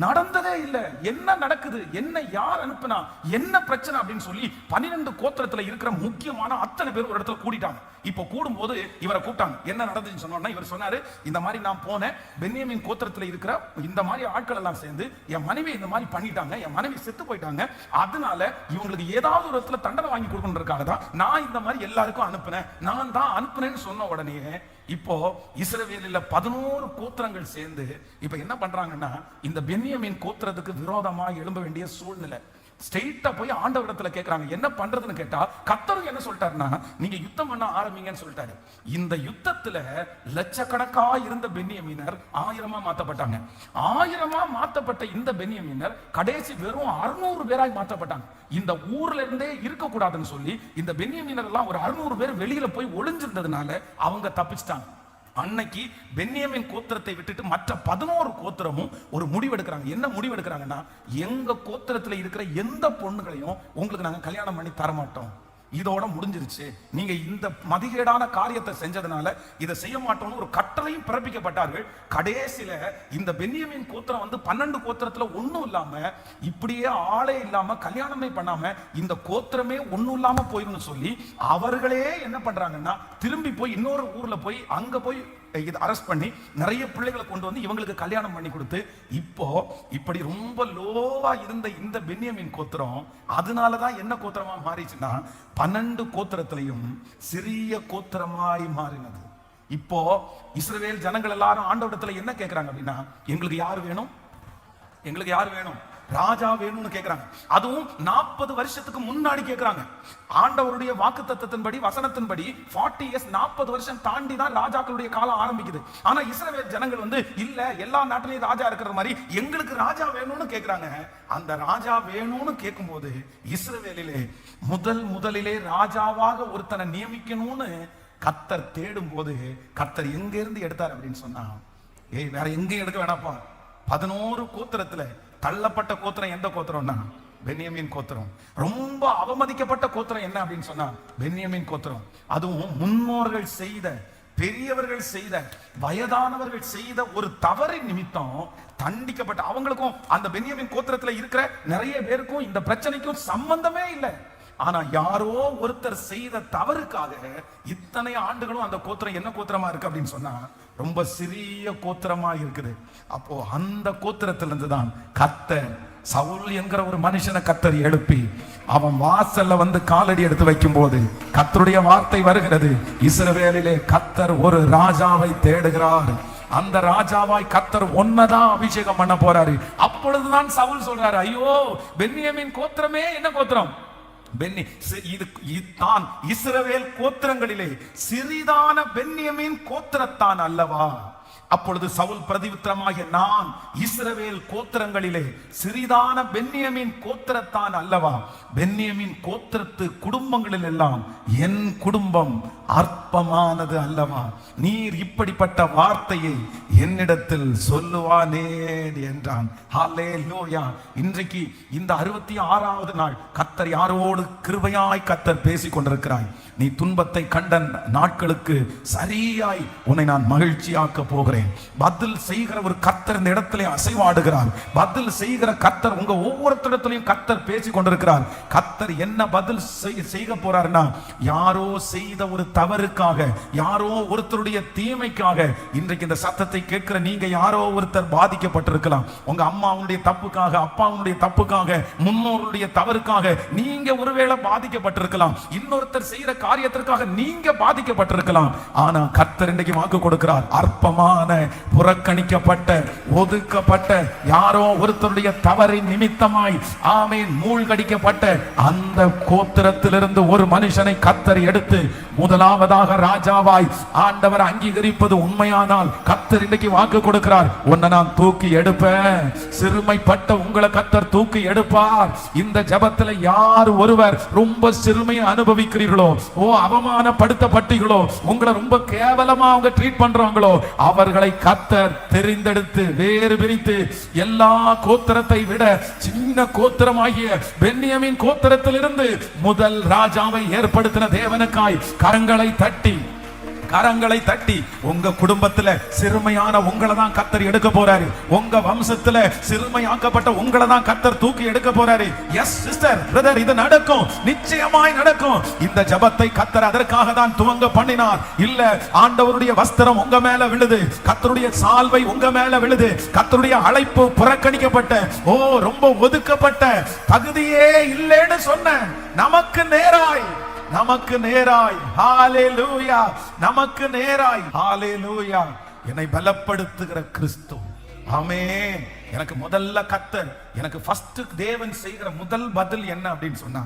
நடந்ததே இல்லை. என்ன நடக்குது, என்ன யார் அனுப்புனா, என்ன பிரச்சனை அப்படின்னு சொல்லி 12 கோத்திரத்துல இருக்கிற முக்கியமான அத்தனை பேர் ஒரு இடத்துல கூடிட்டாங்க. இப்போ கூடும்போது இவரை கூப்பிட்டாங்க. என்ன நடந்துச்சுன்னு சொன்னா, இவர் சொன்னாரு, இந்த மாதிரி நான் போனேன், பென்யமீன் கோத்திரத்துல இருக்கிற இந்த மாதிரி ஆட்கள் எல்லாம் சேர்ந்து என் மனைவி இந்த மாதிரி பண்ணிட்டாங்க, என் மனைவி செத்து போயிட்டாங்க, அதனால இவங்களுக்கு ஏதாவது ஒரு இடத்துல தண்டனை வாங்கி கொடுக்கணுன்றதுக்காக தான் நான் இந்த மாதிரி எல்லாருக்கும் அனுப்புனேன், நான் தான் அனுப்புனேன்னு சொன்ன உடனே இப்போ இஸ்ரவேலில் 11 கோத்திரங்கள் சேர்ந்து இப்ப என்ன பண்றாங்கன்னா, இந்த பென்யமீன் கோத்திரத்துக்கு விரோதமா எழும்ப வேண்டிய சூழ்நிலை. ஸ்ட்ரெயிட்டா போய் ஆண்டவரிடத்துல கேட்கறாங்க, என்ன பண்றதுன்னு கேட்டா கர்த்தர் என்ன சொல்லிட்டாருன்னா, நீங்க யுத்தம் பண்ண ஆரம்பிங்கன்னு சொல்லிட்டாரு. இந்த யுத்தத்துல லட்சக்கணக்கா இருந்த பென்யமீனர் 1000-ஆ மாத்தப்பட்டாங்க. 1000-ஆ மாத்தப்பட்ட இந்த பென்யமீனர் கடைசி வெறும் 600 பேராய் மாற்றப்பட்டாங்க. இந்த ஊர்ல இருந்தே இருக்க கூடாதுன்னு சொல்லி இந்த பென்யமீனர் எல்லாம் ஒரு 600 பேர் வெளியில போய் ஒளிஞ்சிருந்ததுனால அவங்க தப்பிச்சிட்டாங்க. அன்னைக்கு பென்யமீன் கோத்திரத்தை விட்டுட்டு மற்ற 11 கோத்திரமும் ஒரு முடிவு எடுக்கிறாங்க. என்ன முடிவு எடுக்கிறாங்கன்னா, எங்க கோத்திரத்துல இருக்கிற எந்த பொண்ணுகளையும் உங்களுக்கு நாங்க கல்யாணம் பண்ணி தரமாட்டோம், இதோட முடிஞ்சிருச்சு, நீங்க இந்த மதிகேடான காரியத்தை செஞ்சதுனால இதை செய்ய மாட்டோம்னு ஒரு கட்டளையும் பிறப்பிக்கப்பட்டார்கள். கடைசியில இந்த பென்யமீன் கோத்திரம் 12 கோத்திரத்துல ஒண்ணும் இல்லாம, இப்படியே ஆளே இல்லாம, கல்யாணமே பண்ணாம இந்த கோத்திரமே ஒண்ணும் இல்லாம போயிருந்து சொல்லி அவர்களே என்ன பண்றாங்கன்னா திரும்பி போய் இன்னொரு ஊர்ல போய் அங்க போய் இது அரெஸ்ட் பண்ணி நிறைய பிள்ளைகளை கொண்டு வந்து இவங்களுக்கு கல்யாணம் பண்ணி கொடுத்து, இப்போ இப்படி ரொம்ப லோவா இருந்த இந்த பென்யமீன் கோத்திரம் அதனாலதான் என்ன கோத்திரமா மாறிச்சுன்னா 12 கோத்திரத்திலையும் சிறிய கோத்திரமாய் மாறினது. இப்போ இஸ்ரவேல் ஜனங்கள் எல்லாரும் ஆண்டவரிடத்துல என்ன கேட்கிறாங்க அப்படின்னா, எங்களுக்கு யார் வேணும், எங்களுக்கு யார் வேணும், ராஜா வேணும்னு கேட்கிறாங்க. அதுவும் 40 வருஷத்துக்கு முன்னாடி கேட்கிறாங்க. ஆண்டவருடைய வாக்குத்தத்தத்தின்படி, வசனத்தின்படி 40 இயர்ஸ், 40 வருஷம் தாண்டி தான் ராஜாக்களுடைய காலம் ஆரம்பிக்குது. ஆனா இஸ்ரவேல் ஜனங்கள் இல்ல, எல்லா நாட்டிலையும் ராஜா இருக்கிற மாதிரி எங்களுக்கு ராஜா வேணும்னு கேட்கிறாங்க. அந்த ராஜா வேணும்னு கேட்கும் போது இஸ்ரவேலிலே முதலிலே ராஜாவாக ஒருத்தனை நியமிக்கணும்னு கர்த்தர் தேடும் போது, கர்த்தர் எங்க இருந்து எடுத்தார் அப்படின்னு சொன்னா, வேற எங்கேயும் எடுக்க வேணாப்பா, 11 கோத்திரத்துல தள்ளப்பட்ட கோத்திரம் எந்த கோத்திரம்னா பென்யமீன் கோத்திரம். ரொம்ப அவமதிக்கப்பட்ட கோத்திரம் என்ன அப்படின்னு சொன்னா பென்யமீன் கோத்திரம். அதுவும் முன்னோர்கள் செய்த, பெரியவர்கள் செய்த, வயதானவர்கள் செய்த ஒரு தவறின் நிமித்தம் தண்டிக்கப்பட்ட, அவங்களுக்கும் அந்த பென்யமீன் கோத்திரத்துல இருக்கிற நிறைய பேருக்கும் இந்த பிரச்சனைக்கும் சம்பந்தமே இல்லை. ஆனா யாரோ ஒருத்தர் செய்த தவறுக்காக இத்தனை ஆண்டுகளும் அந்த கோத்திரம் என்ன கோத்திரமா இருக்கு அப்படின்னு சொன்னா ரொம்ப சிறிய கோத்திரமா இருக்குது. அப்போ அந்த கோத்திரத்திலிருந்து தான் கர்த்தர் சவுல் என்கிற ஒரு மனுஷனை கர்த்தர் எழுப்பி அவன் வாசல்ல காலடி எடுத்து வைக்கும் போது கர்த்தருடைய வார்த்தை வருகிறது, இஸ்ரவேலிலே கர்த்தர் ஒரு ராஜாவை தேடுகிறார், அந்த ராஜாவாய் கர்த்தர் ஒன்னதான் அபிஷேகம் பண்ண போறாரு. அப்பொழுதுதான் சவுல் சொல்றாரு, ஐயோ பென்யமீன் கோத்திரமே என்ன கோத்திரம், இதுதான் இஸ்ரவேல் கோத்திரங்களிலே சிறிதான பென்யமீன் கோத்திரத்தான் அல்லவா. அப்பொழுது சவுல் பிரதியுத்தரமாக, நான் இஸ்ரவேல் கோத்திரங்களிலே சிறிதான பென்யமீன் கோத்திரத்தான் அல்லவா, பென்யமீன் கோத்திரத்து குடும்பங்களில் எல்லாம் என் குடும்பம் அற்பமானது அல்லவா, நீர் இப்படிப்பட்ட வார்த்தையை என்னிடத்தில் சொல்லுவானே என்றான். ஹல்லேலூயா. இன்றைக்கு இந்த 66வது நாள் கர்த்தர் யாரோடு கிருபையாய் கர்த்தர் பேசிக் கொண்டிருக்கிறாய். நீ துன்பத்தை கண்ட நாட்களுக்கு சரியாய் உன்னை நான் மகிழ்ச்சியாக்க போகிறேன். பதில் செய்கிற ஒரு கர்த்தர் இந்த இடத்திலே அசைவாடுகிறார். பதில் செய்கிற கர்த்தர் உங்க ஒவ்வொருத்தரிடத்திலையும் கர்த்தர் பேசிக் கொண்டிருக்கிறார். கர்த்தர் என்ன பதில் செய்ய போறாருன்னா, யாரோ செய்த ஒரு தவறுக்காக, யாரோ ஒருத்தருடைய தீமைக்காக இன்றைக்கு இந்த சத்தத்தை கேட்கிற நீங்க யாரோ ஒருத்தர் பாதிக்கப்பட்டிருக்கலாம். உங்க அம்மாவுடைய தப்புக்காக, அப்பாவுடைய தப்புக்காக, முன்னோருடைய தவறுக்காக நீங்க ஒருவேளை பாதிக்கப்பட்டிருக்கலாம். இன்னொருத்தர் செய்யற காரியத்திற்காக நீங்க பாதிக்கப்பட்டிருக்கலாம். ஆனா கர்த்தர் இன்றைக்கு வாக்கு கொடுக்கிறார், அற்பமான, புறக்கணிக்கப்பட்ட, ஒதுக்கப்பட்ட, யாரோ ஒருத்தருடைய தவறின் நிமித்தமாய் ஆமென் மூழ்கடிக்கப்பட்ட அந்த கோத்திரத்திலிருந்து ஒரு மனுஷனை கர்த்தர் எடுத்து முதலாவதாக ராஜாவாய் ஆண்டவர் அங்கீகரிப்பது உண்மையானால் கர்த்தர் இன்னைக்கு வாக்கு கொடுக்கிறார், உன்னை நான் தூக்கி எடுப்பேன். சிறுமைப்பட்ட உங்களை கர்த்தர் தூக்கி எடுப்பார். இந்த ஜபத்துல யார் ஒருவர் ரொம்ப சிறுமையை அனுபவிக்கிறீர்களோ, அவமானப்படுத்தப்பட்டீர்களோ, உங்களை ரொம்ப கேவலமா அவங்க ட்ரீட் பண்றாங்களோ, அவர்களை கர்த்தர் தெரிந்தெடுத்து வேறு பிரித்து எல்லா கோத்திரத்தை விட சின்ன கோத்திரமாகிய பென்யமீன் கோத்திரத்திலிருந்து முதல் ராஜாவை ஏற்படுத்தின தேவனுக்காய் கரங்களை தட்டி உங்க குடும்பத்துல சிறுமையான உங்களை தான் கர்த்தர் எடுக்க போறாரு. உங்க வம்சத்துல சிறுமையாக்கப்பட்ட உங்களை தான் கர்த்தர் தூக்கி எடுக்க போறாரு. எஸ் சிஸ்டர், பிரதர், இது நடக்கும், நிச்சயமாய் நடக்கும். இந்த ஜபத்தை கர்த்தர் அதற்காக தான் துவங்க பண்ணினார். இல்ல ஆண்டவருடைய வஸ்திரம் உங்க மேல விழுது, கர்த்தருடைய சால்வை உங்க மேல விழுது, கர்த்தருடைய அழைப்பு புறக்கணிக்கப்பட்ட, ரொம்ப ஒதுக்கப்பட்ட, தகுதியே இல்லைன்னு சொன்ன நமக்கு நேராய் ஹல்லேலூயா, நமக்கு நேராய் ஹல்லேலூயா என்னை பலப்படுத்துகிற கிறிஸ்து. ஆமென். எனக்கு முதல்ல கர்த்தர், எனக்கு ஃபர்ஸ்ட் தேவன் செய்கிற முதல் பதில் என்ன அப்படின்னு சொன்னா,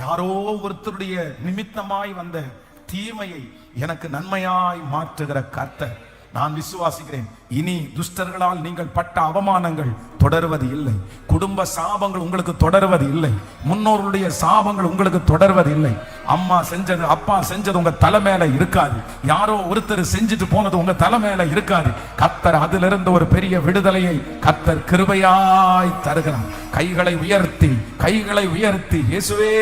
யாரோ ஒருத்தருடைய நிமித்தமாய் வந்த தீமையை எனக்கு நன்மையாய் மாற்றுகிற கர்த்தர். நான் விசுவாசிக்கிறேன், இனி துஷ்டர்களால் நீங்கள் பட்ட அவமானங்கள் தொடர்வது இல்லை, குடும்ப சாபங்கள் உங்களுக்கு தொடர்வது இல்லை, முன்னோருடைய சாபங்கள் உங்களுக்கு தொடர்வது இல்லை. அம்மா செஞ்சது, அப்பா செஞ்சது உங்க தலை மேல இருக்காது, யாரோ ஒருத்தர் செஞ்சுட்டு போனது உங்க தலை மேல இருக்காது. கர்த்தர் அதிலிருந்து ஒரு பெரிய விடுதலையை கர்த்தர் கிருபையாய் தருகிறார். கைகளை உயர்த்தி இயேசுவே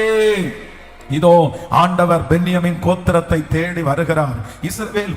இதோ ஆண்டவர் பென்யமின் கோத்திரத்தை தேடி வருகிறார். இஸ்ரவேல்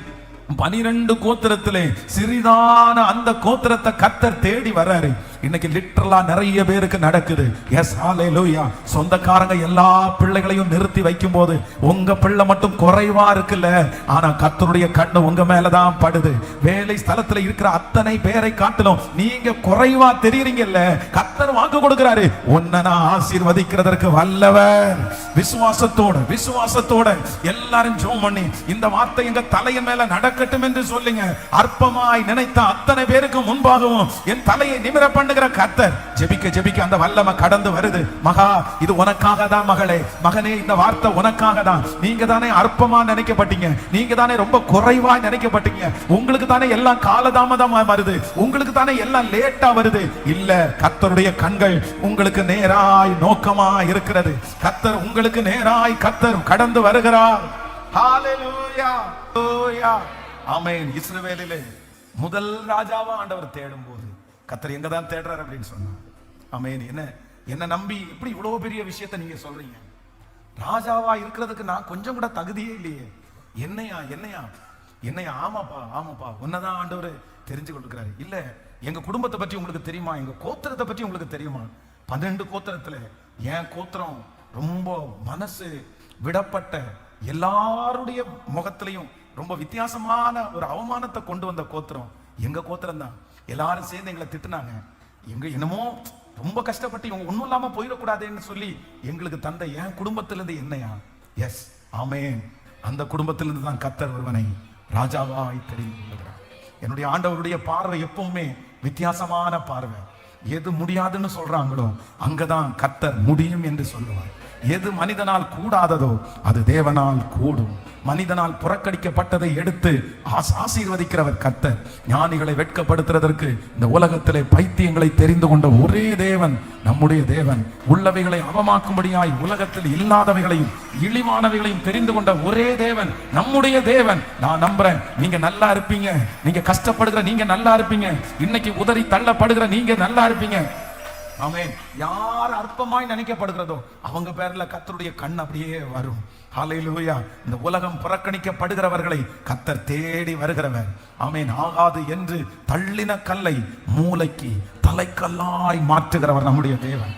12 கோத்திரத்திலே சிறிதான அந்த கோத்திரத்தை கர்த்தர் தேடி வர்றாரு. இன்னைக்கு லிட்டரலா நிறைய பேருக்கு நடக்குது. எஸ் ஹalleluya. சொந்தக்காரங்க எல்லா பிள்ளைகளையும் நிறுத்தி வைக்கும் போது உங்க பிள்ளை மட்டும் குறைவா இருக்குல்ல, ஆனா கர்த்தருடைய கண்ணு உங்க மேலதான் படுது. வேலை ஸ்தலத்துல இருக்கிற அத்தனை பேரை காட்டிலும் நீங்க குறைவா தெரியுறீங்கல்ல, கர்த்தர் வாக்கு கொடுக்கிறாரு, உன்னை நான் ஆசீர்வதிக்கிறதற்கு வல்லவர். விசுவாசத்தோட எல்லாரும் ஜெபம் பண்ணி இந்த வார்த்தை எங்க தலையின் மேல நடக்கட்டும் என்று சொல்லுங்க. அற்பமாய் நினைத்த அத்தனை பேருக்கு முன்பாகவும் என் தலையை நிமிர பண்ணுகிற கர்த்தர் ஜெபிக்க அந்த வல்லமை கடந்து வருது. மகா, இது உனக்காக தான் மகளே, மகனே, இந்த வார்த்தை உனக்காக தான். நீங்க தானே அற்பமா நினைக்கப்பட்டீங்க, நீங்க தானே ரொம்ப குறைவா நினைக்கப்பட்டீங்க, உங்களுக்கு தானே எல்லாம் காலதாமதமா வருது, உங்களுக்கு தானே எல்லாம் லேட்டா வருது. இல்ல, கர்த்தருடைய கண்கள் உங்களுக்கு நேராய் நோக்கமா இருக்கிறது. கர்த்தர் உங்களுக்கு நேராய் கர்த்தர் கடந்து வருகிறார். ஹalleluya, ஹalleluya, ஆமென். இஸ்ரவேலிலே முதல் ராஜாவா ஆண்டவர் தேடும் போது கர்த்தர் எங்க தான் தேடுறார் அப்படின்னு சொன்னார். ஆமென். என்ன நம்பி இப்படி இவ்வளவு பெரிய விஷயத்தை நீங்க சொல்றீங்க? ராஜாவா இருக்கிறதுக்கு நான் கொஞ்சம் கூட தகுதியே இல்லையே. என்னையா? ஆமாப்பா உன்னதான் ஆண்டவர் தெரிஞ்சு கொண்டிருக்கிறாரு. இல்ல, எங்க குடும்பத்தை பற்றி உங்களுக்கு தெரியுமா? எங்க கோத்திரத்தை பற்றி உங்களுக்கு தெரியுமா? 12 கோத்திரத்துல என் கோத்திரம் ரொம்ப மனசு விடப்பட்ட, எல்லாருடைய முகத்திலையும் ரொம்ப வித்தியாசமான ஒரு அவமானத்தை கொண்டு வந்த கோத்திரம் எங்க கோத்திரம் தான். எல்லாரும் சேர்ந்து எங்களை திட்டுனாங்க. என்னமோ ரொம்ப கஷ்டப்பட்டு இவங்க ஒன்றும் இல்லாம போயிடக்கூடாதுன்னு சொல்லி எங்களுக்கு தந்த என் குடும்பத்திலிருந்து என்னையா? எஸ், ஆமென். அந்த குடும்பத்திலிருந்து தான் கர்த்தர் ஒருவனை ராஜாவாய் தெரிந்து கொள்கிறார். என்னுடைய ஆண்டவருடைய பார்வை எப்பவுமே வித்தியாசமான பார்வை. எது முடியாதுன்னு சொல்றாங்களோ அங்கதான் கர்த்தர் முடியும் என்று சொல்லுவார். எது மனிதனால் கூடாததோ அது தேவனால் கூடும். மனிதனால் புறக்கணிக்கப்பட்டதை எடுத்து ஆசீர்வதிக்கிறவர் கர்த்தர். ஞானிகளை வெட்கப்படுத்துறதற்கு இந்த உலகத்திலே பைத்தியங்களை தெரிந்து கொண்ட ஒரே தேவன் நம்முடைய தேவன். உள்ளவைகளை அவமாக்கும்படியாய் உலகத்தில் இல்லாதவைகளையும் இழிவானவைகளையும் தெரிந்து கொண்ட ஒரே தேவன் நம்முடைய தேவன். நான் நம்புறேன், நீங்க நல்லா இருப்பீங்க. நீங்க கஷ்டப்படுகிற நீங்க நல்லா இருப்பீங்க. இன்னைக்கு உதறி தள்ளப்படுகிற நீங்க நல்லா இருப்பீங்க. ஆமென். யார் அற்பமாய் நினைக்கப்படுகிறதோ அவங்க பேர்ல கர்த்தருடைய கண் அப்படியே வரும். ஹalleluya. இந்த உலகம் புறக்கணிக்கப்படுகிறவர்களை கர்த்தர் தேடி வருகிறவர். ஆமென். ஆகாது என்று தள்ளின கல்லை மூளைக்கு தலைக்கல்லாய் மாற்றுகிறவர் நம்முடைய தேவன்.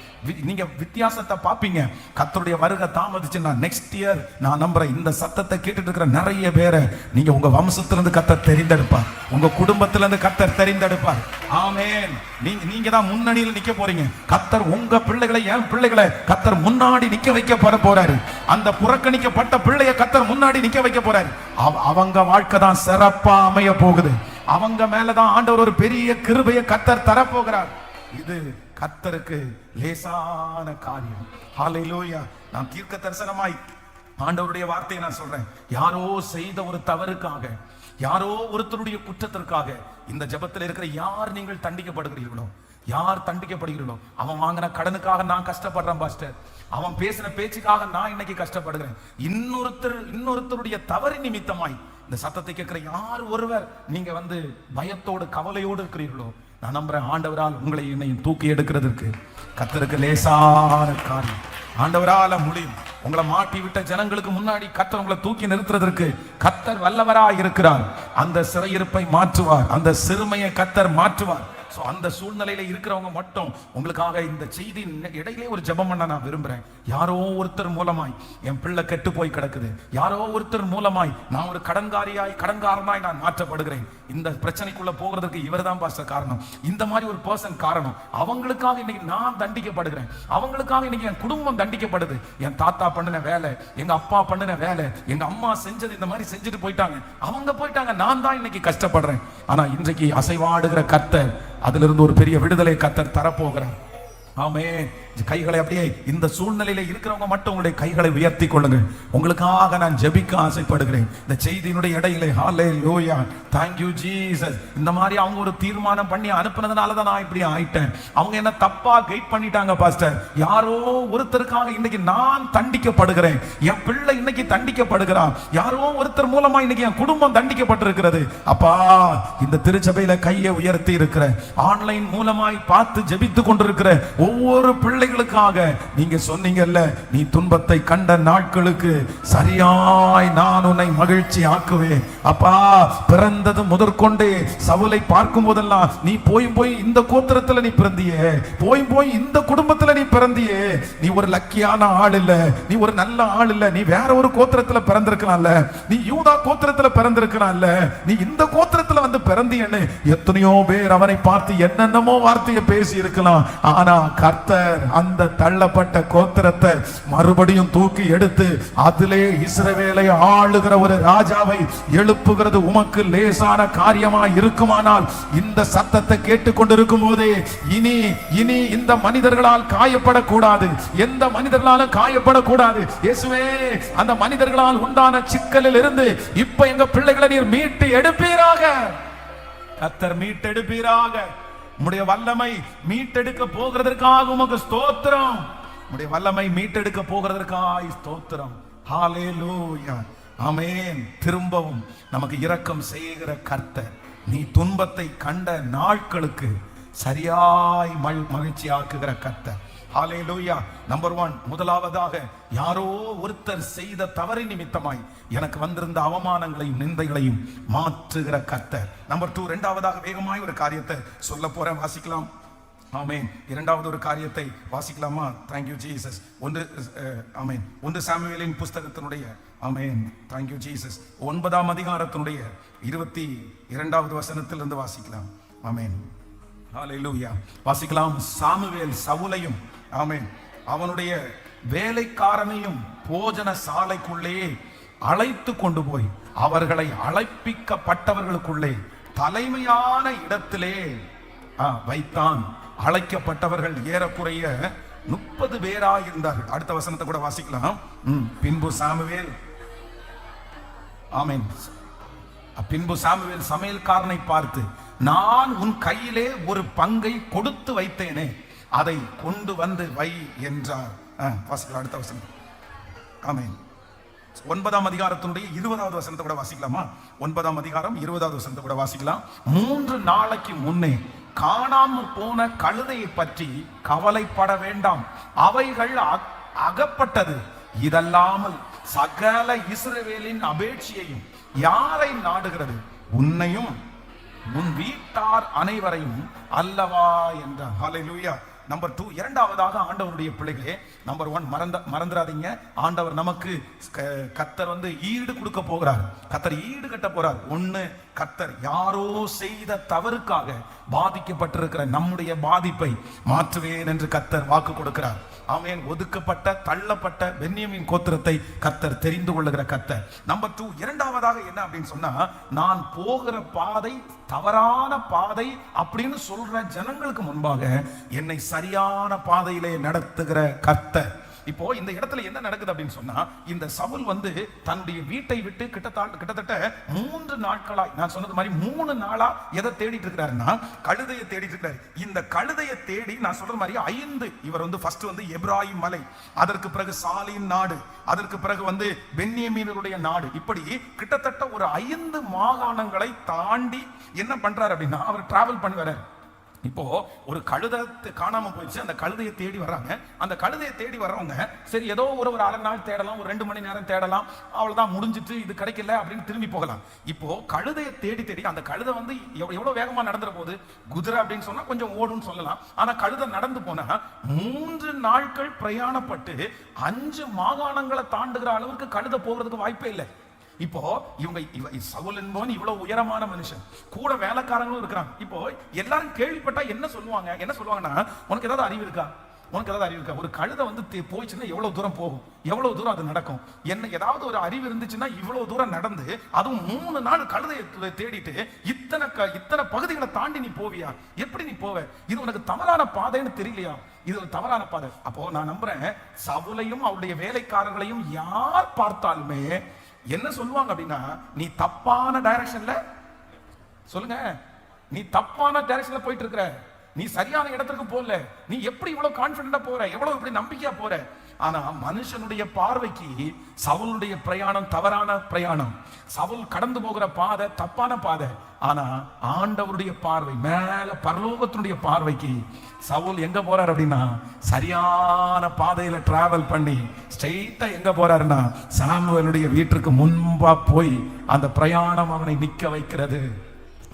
நீங்க வித்தியாசத்தை பாப்பீங்க. கர்த்தருடைய வருகை தாமதிச்சுன்னா நெக்ஸ்ட் இயர் நான் நம்புறேன் இந்த சத்தத்தை கேட்டுட்டு இருக்கிற நிறைய பேரை நீங்க உங்க வம்சத்திலிருந்து கர்த்தர் தெரிந்தெடுப்பார், உங்க குடும்பத்திலிருந்து கர்த்தர் தெரிந்தெடுப்பார். ஆமென். நீங்க தான் முன்னணியில் நிக்க போறீங்க. கர்த்தர் உங்க பிள்ளைகளை, என் பிள்ளைகளை கர்த்தர் முன்னாடி நிக்க வைக்க போறாரு. அந்த புறக்கணிக்கப்பட்ட பிள்ளைய கர்த்தர் முன்னாடி நிக்க வைக்க போறாரு. அவங்க வாழ்க்கை தான் சிறப்பா அமைய போகுது. அவங்க மேலதான் ஆண்டவர் ஒரு பெரிய கிருபையை கர்த்தர் தரப்போகிறார். இது கர்த்தருக்கு லேசான காரியம். ஹalleluya. நான் தீர்க்க தரிசனமாய் ஆண்டவருடைய வார்த்தையை நான் சொல்றேன். யாரோ செய்த ஒரு தவறுக்காக, யாரோ ஒருத்தருடைய குற்றத்திற்காக இந்த ஜெபத்தில் இருக்கிற யார் நீங்கள் தண்டிக்கப்படுகிறீர்களோ, யார் தண்டிக்கப்படுகிறீர்களோ, அவன் வாங்கின கடனுக்காக நான் கஷ்டப்படுறேன் பாஸ்டர், அவன் பேசின பேச்சுக்காக நான் இன்னைக்கு கஷ்டப்படுகிறேன், இன்னொருத்தருடைய தவறு நிமித்தமாய் இந்த சத்தத்தை கேட்கிற யார் ஒருவர் நீங்க பயத்தோடு கவலையோடு இருக்கிறீர்களோ, நான் நம்புறேன் ஆண்டவரால் உங்களை என்னையும் தூக்கி எடுக்கிறதுக்கு கர்த்தருக்கு லேசான காரியம். ஆண்டவரால முடியும். உங்களை மாட்டி விட்ட ஜனங்களுக்கு முன்னாடி கர்த்தர் உங்களை தூக்கி நிறுத்துறதற்கு கர்த்தர் வல்லவராய் இருக்கிறார். அந்த சிறையிருப்பை மாற்றுவார், அந்த சிறுமையை கர்த்தர் மாற்றுவார். அந்த சூழ்நிலையில இருக்கிறவங்க மட்டும் உங்களுக்காக இந்த செய்தி இடையிலே ஒரு ஜெபம் பண்ண நான் விரும்புறேன். யாரோ ஒருத்தர் மூலமாய் என் பிள்ளை கெட்டு போய் கிடக்குது, யாரோ ஒருத்தர் மூலமாய் நான் ஒரு கடன்காரனாய் நான் மாற்றப்படுகிறேன், இந்த பிரச்சனைக்குள்ள போகிறதுக்கு இவர் தான் பாஸ்டர் காரணம், இந்த மாதிரி ஒரு பர்சன் காரணம், அவங்களுக்காக இன்னைக்கு நான் தண்டிக்கப்படுகிறேன், அவங்களுக்காக இன்னைக்கு என் குடும்பம் தண்டிக்கப்படுது, என் தாத்தா பண்ணின வேலை, எங்க அப்பா பண்ணின வேலை, எங்க அம்மா செஞ்சது இந்த மாதிரி செஞ்சுட்டு போயிட்டாங்க, அவங்க போயிட்டாங்க, நான் தான் இன்னைக்கு கஷ்டப்படுறேன். ஆனா இன்றைக்கு அசைவாடுகிற கர்த்தர், அதுல இருந்து ஒரு பெரிய விடுதலை கர்த்தர் தரப்போகிறார். ஆமென். கைகளை அப்படியே இந்த சூழ்நிலையில இருக்கிறவங்க மட்டும் உங்களுடைய கைகளை உயர்த்தி கொள்ளுங்கள். உங்களுக்காக நான் ஜெபிக்க ஆசைப்படுகிறேன். இந்த செய்தியினுடைய இடையிலே ஹalleluya, thank you Jesus, இந்த மாதிரி அவங்க ஒரு தீர்மானம் பண்ணி அனுப்புனதுனால தான் நான் இப்படி ஆயிட்டேன். அவங்க என்ன தப்பா கைட் பண்ணிட்டாங்க பாஸ்டர். யாரோ ஒருத்தருக்காக இன்னைக்கு நான் தண்டிக்கப்படுகிறேன், என் பிள்ளை இன்னைக்கு தண்டிக்கப்படுகிறான், யாரோ ஒருத்தர் மூலமா இன்னைக்கு என் குடும்பம் தண்டிக்கப்பட்டிருக்கிறது. அப்பா, இந்த திருச்சபையில கையை உயர்த்தி இருக்கிற, ஆன்லைன் மூலமாய் பார்த்து ஜெபித்து கொண்டிருக்கிற ஒவ்வொரு பிள்ளை பிள்ளைகளுக்காக நீங்க சொன்னீங்கல்ல, நீ துன்பத்தை கண்ட நாட்களுக்கு சரியாய் நான் உன்னை மகிழ்ச்சி ஆக்குவேன். அப்பா, பிறந்தது முதற்கொண்டே சவுலை பார்க்கும் போதெல்லாம் நீ போய் இந்த கோத்திரத்துல நீ பிறந்தியே, போய் இந்த குடும்பத்துல நீ பிறந்தியே, நீ ஒரு லக்கியான ஆள் இல்ல, நீ ஒரு நல்ல ஆள் இல்ல, நீ வேற ஒரு கோத்திரத்துல பிறந்திருக்கலாம்ல, நீ யூதா கோத்திரத்துல பிறந்திருக்கலாம்ல, நீ இந்த கோத்திரத்துல வந்து பிறந்தியன்னு எத்தனையோ பேர் அவனை பார்த்து என்னென்னமோ வார்த்தையை பேசி இருக்கலாம். ஆனா கர்த்தர் அந்த தள்ளப்பட்ட கோத்திரத்தை மறுபடியும் தூக்கி எடுத்து அதிலே இஸ்ரவேலை ஆளுகிற ஒரு ராஜாவை எழுப்புகிறது உமக்கு லேசான காரியமா இருக்குமானால், இந்த சத்தத்தை கேட்டுக்கொண்டிருக்கும் போதே இனி இந்த மனிதர்களால் காயப்படக்கூடாது, எந்த மனிதர்களாலும் காயப்படக்கூடாது. இயேசுவே, அந்த மனிதர்களால் உண்டான சிக்கலில் இருந்து இப்ப எங்க பிள்ளைகளை நீர் மீட்டு எடுப்பீராக. கர்த்தர் மீட்டெடுப்பீராக. உம்முடைய வல்லமை மீட்டெடுக்க போகிறதற்காக உமக்கு ஸ்தோத்திரம். உம்முடைய வல்லமை மீட்டெடுக்க போகிறதற்காக ஸ்தோத்திரம். ஹல்லேலூயா, ஆமென். திரும்பவும் நமக்கு இரக்கம் செய்கிற கர்த்தர், நீ துன்பத்தை கண்ட நாட்களுக்கு சரியாய் மகிழ்ச்சி ஆக்குகிற கர்த்தர். ஹல்லேலூயா. நம்பர் 1, முதலாவதாக யாரோ ஒருத்தர் செய்த தவறை நிமித்தமாய் எனக்கு வந்திருந்த அவமானங்களையும் நிந்தைகளையும் மாற்றுகிற கர்த்தர். நம்பர் 2, இரண்டாவதாக வேகமாய் ஒரு காரியத்தை சொல்ல போறேன், வாசிக்கலாம். ஆமென். இரண்டாவது ஒரு காரியத்தை வாசிக்கலாமா? Thank you Jesus. ஆமென். 1 சாமுவேலின் புஸ்தகத்தினுடைய ஆமென், தேங்க்யூ ஜீசஸ், 9ஆம் அதிகாரத்தினுடைய 22வது வசனத்திலிருந்து வாசிக்கலாம். ஆமென். ஹல்லேலூயா. வாசிக்கலாம். சாமுவேல் சவுலையும் ஆமென் அவனுடைய வேலைக்காரனையும் போஜன சாலைக்குள்ளே அழைத்து கொண்டு போய் அவர்களை அழைப்பிக்கப்பட்டவர்களுக்குள்ளே தலைமையான இடத்திலே வைத்தான். அழைக்கப்பட்டவர்கள் ஏறக்குறைய 30 பேராக இருந்தார்கள். அடுத்த வசனத்தை கூட வாசிக்கலாம். பின்பு சாமுவேல் ஆமென் பின்பு சாமுவேல் சமையல்காரனை பார்த்து, நான் உன் கையிலே ஒரு பங்கை கொடுத்து வைத்தேனே, அதை கொண்டு வந்து வை என்றார். வாசிக்கலாம் அடுத்த வசனம். ஆமென். 9ஆம் அதிகாரத்தினுடைய 20வது வசனத்தை கூட வாசிக்கலாமா? 9ஆம் அதிகாரம் 20வது வசனத்தை கூட வாசிக்கலாம். 3 நாளைக்கு முன்னே காணாமல் போன கழுதையை பற்றி கவலைப்பட வேண்டாம், அவைகள் அகப்பட்டது. இதல்லாமல் சகல இஸ்ரவேலின் அபேட்சியையும் யாரை நாடுகிறது? உன்னையும் உன் வீட்டார் அனைவரையும் அல்லவா என்றார். ஹல்லேலூயா. நம்பர் 2, இரண்டாவதாக ஆண்டவருடைய பிள்ளைகளே, நம்பர் 1 மறந்துடாதீங்க, ஆண்டவர் நமக்கு கர்த்தர் வந்து ஈடு கொடுக்க போகிறார். கர்த்தர் ஈடு கட்ட போறார். 1, கர்த்தர் யாரோ செய்த தவறுக்காக பாதிக்கப்பட்டிருக்கிற நம்முடைய பாதிப்பை மாற்றுவேன் என்று கர்த்தர் வாக்கு கொடுக்கிறார். ஆமென். ஒதுக்கப்பட்ட தள்ளப்பட்ட பென்யமீன் கோத்திரத்தை கர்த்தர் தெரிந்து கொள்ளுகிற கர்த்தர். நம்பர் 2, இரண்டாவதாக என்ன அப்படின்னு சொன்னா, நான் போகிற பாதை தவறான பாதை அப்படின்னு சொல்ற ஜனங்களுக்கு முன்பாக என்னை சரியான பாதையிலே நடத்துகிற கர்த்தர். இப்போ இந்த இடத்துல என்ன நடக்குது அப்படின்னு சொன்னா, இந்த சவுல் வந்து தன்னுடைய வீட்டை விட்டு கிட்டத்தட்ட 3 நாட்களாய், நான் சொன்னது மாதிரி 3 நாளா எதை தேடிட்டு இருக்கிறாருன்னா, கழுதையை தேடிட்டு இருக்கிறாரு. இந்த கழுதையை தேடி நான் சொல்றது மாதிரி 5 இவர் வந்து ஃபர்ஸ்ட் வந்து எப்ராயிம் மலை, அதற்கு பிறகு சாலிம் நாடு, அதற்கு பிறகு வந்து பென்யமீனருடைய நாடு, இப்படி கிட்டத்தட்ட ஒரு 5 மாகாணங்களை தாண்டி என்ன பண்றாரு அப்படின்னா அவர் டிராவல் பண்ணி வர்றாரு. இப்போ ஒரு கழுதை காணாம போயிடுச்சு, அந்த கழுதையை தேடி வர்றாங்க. அந்த கழுதையை தேடி வர்றவங்க சரி ஏதோ ஒரு அரை நாள் தேடலாம், ஒரு 2 மணி நேரம் தேடலாம், அவ்வளவுதான் முடிஞ்சிட்டு, இது கிடைக்கல அப்படின்னு திரும்பி போகலாம். இப்போ கழுதையை தேடி அந்த கழுதை வந்து எவ்வளவு வேகமா நடந்துற போது, குதிரை அப்படின்னு சொன்னா கொஞ்சம் ஓடுன்னு சொல்லலாம், ஆனா கழுதை நடந்து போனா 3 நாட்கள் பிரயாணப்பட்டு 5 மாகாணங்களை தாண்டுகிற அளவுக்கு கழுதை போகிறதுக்கு வாய்ப்பே இல்லை. இப்போ சவுல் என்பவன் இவ்வளவு உயரமான மனுஷன், கூட வேலைக்காரங்களும் இருக்கிறாங்க. இப்போ எல்லாரும் கேள்விப்பட்டா என்ன சொல்லுவாங்கன்னா, உனக்கு ஏதாவது அறிவு இருக்கா? ஒரு கழுதை வந்து போயிடுச்சுன்னா எவ்வளவு தூரம் போகும், எவ்வளவு தூரம் அது நடக்கும், என்ன ஏதாவது ஒரு அறிவு இருந்துச்சுன்னா இவ்வளவு தூரம் நடந்து, அதுவும் 3 நாள் கழுதையை தேடிட்டு இத்தனை பகுதிகளை தாண்டி நீ போவியா? எப்படி நீ போவ? இது உனக்கு தவறான பாதைன்னு தெரியலையா? இது ஒரு தவறான பாதை. அப்போ நான் நம்புறேன், சவுலையும் அவருடைய வேலைக்காரர்களையும் யார் பார்த்தாலுமே என்ன சொல்லுவாங்க அப்படின்னா, நீ தப்பான டைரக்ஷன்ல, சொல்லுங்க, நீ தப்பான டைரக்ஷன்ல போயிட்டு இருக்கிற, நீ சரியான இடத்துக்கு போகல, நீ எப்படி இவ்வளவு கான்பிடண்டா போற, எவ்வளவு இப்படி நம்பிக்கையா போற, ஆனா மனுஷனுடைய பார்வைக்கு சவுலுடைய பிரயாணம் தவறான பிரயாணம், சவுல் கடந்து போகிற பாதை தப்பான பாதை. ஆனா ஆண்டவருடைய பார்வை, மேல பரலோகத்தினுடைய பார்வைக்கு சவுல் எங்க போறார் அப்படின்னா சரியான பாதையில டிராவல் பண்ணி ஸ்ட்ரெயிட்டா எங்க போறாருன்னா சாமுவேலுடைய வீட்டுக்கு முன்பா போய் அந்த பிரயாணம் அவனை நிக்க வைக்கிறது.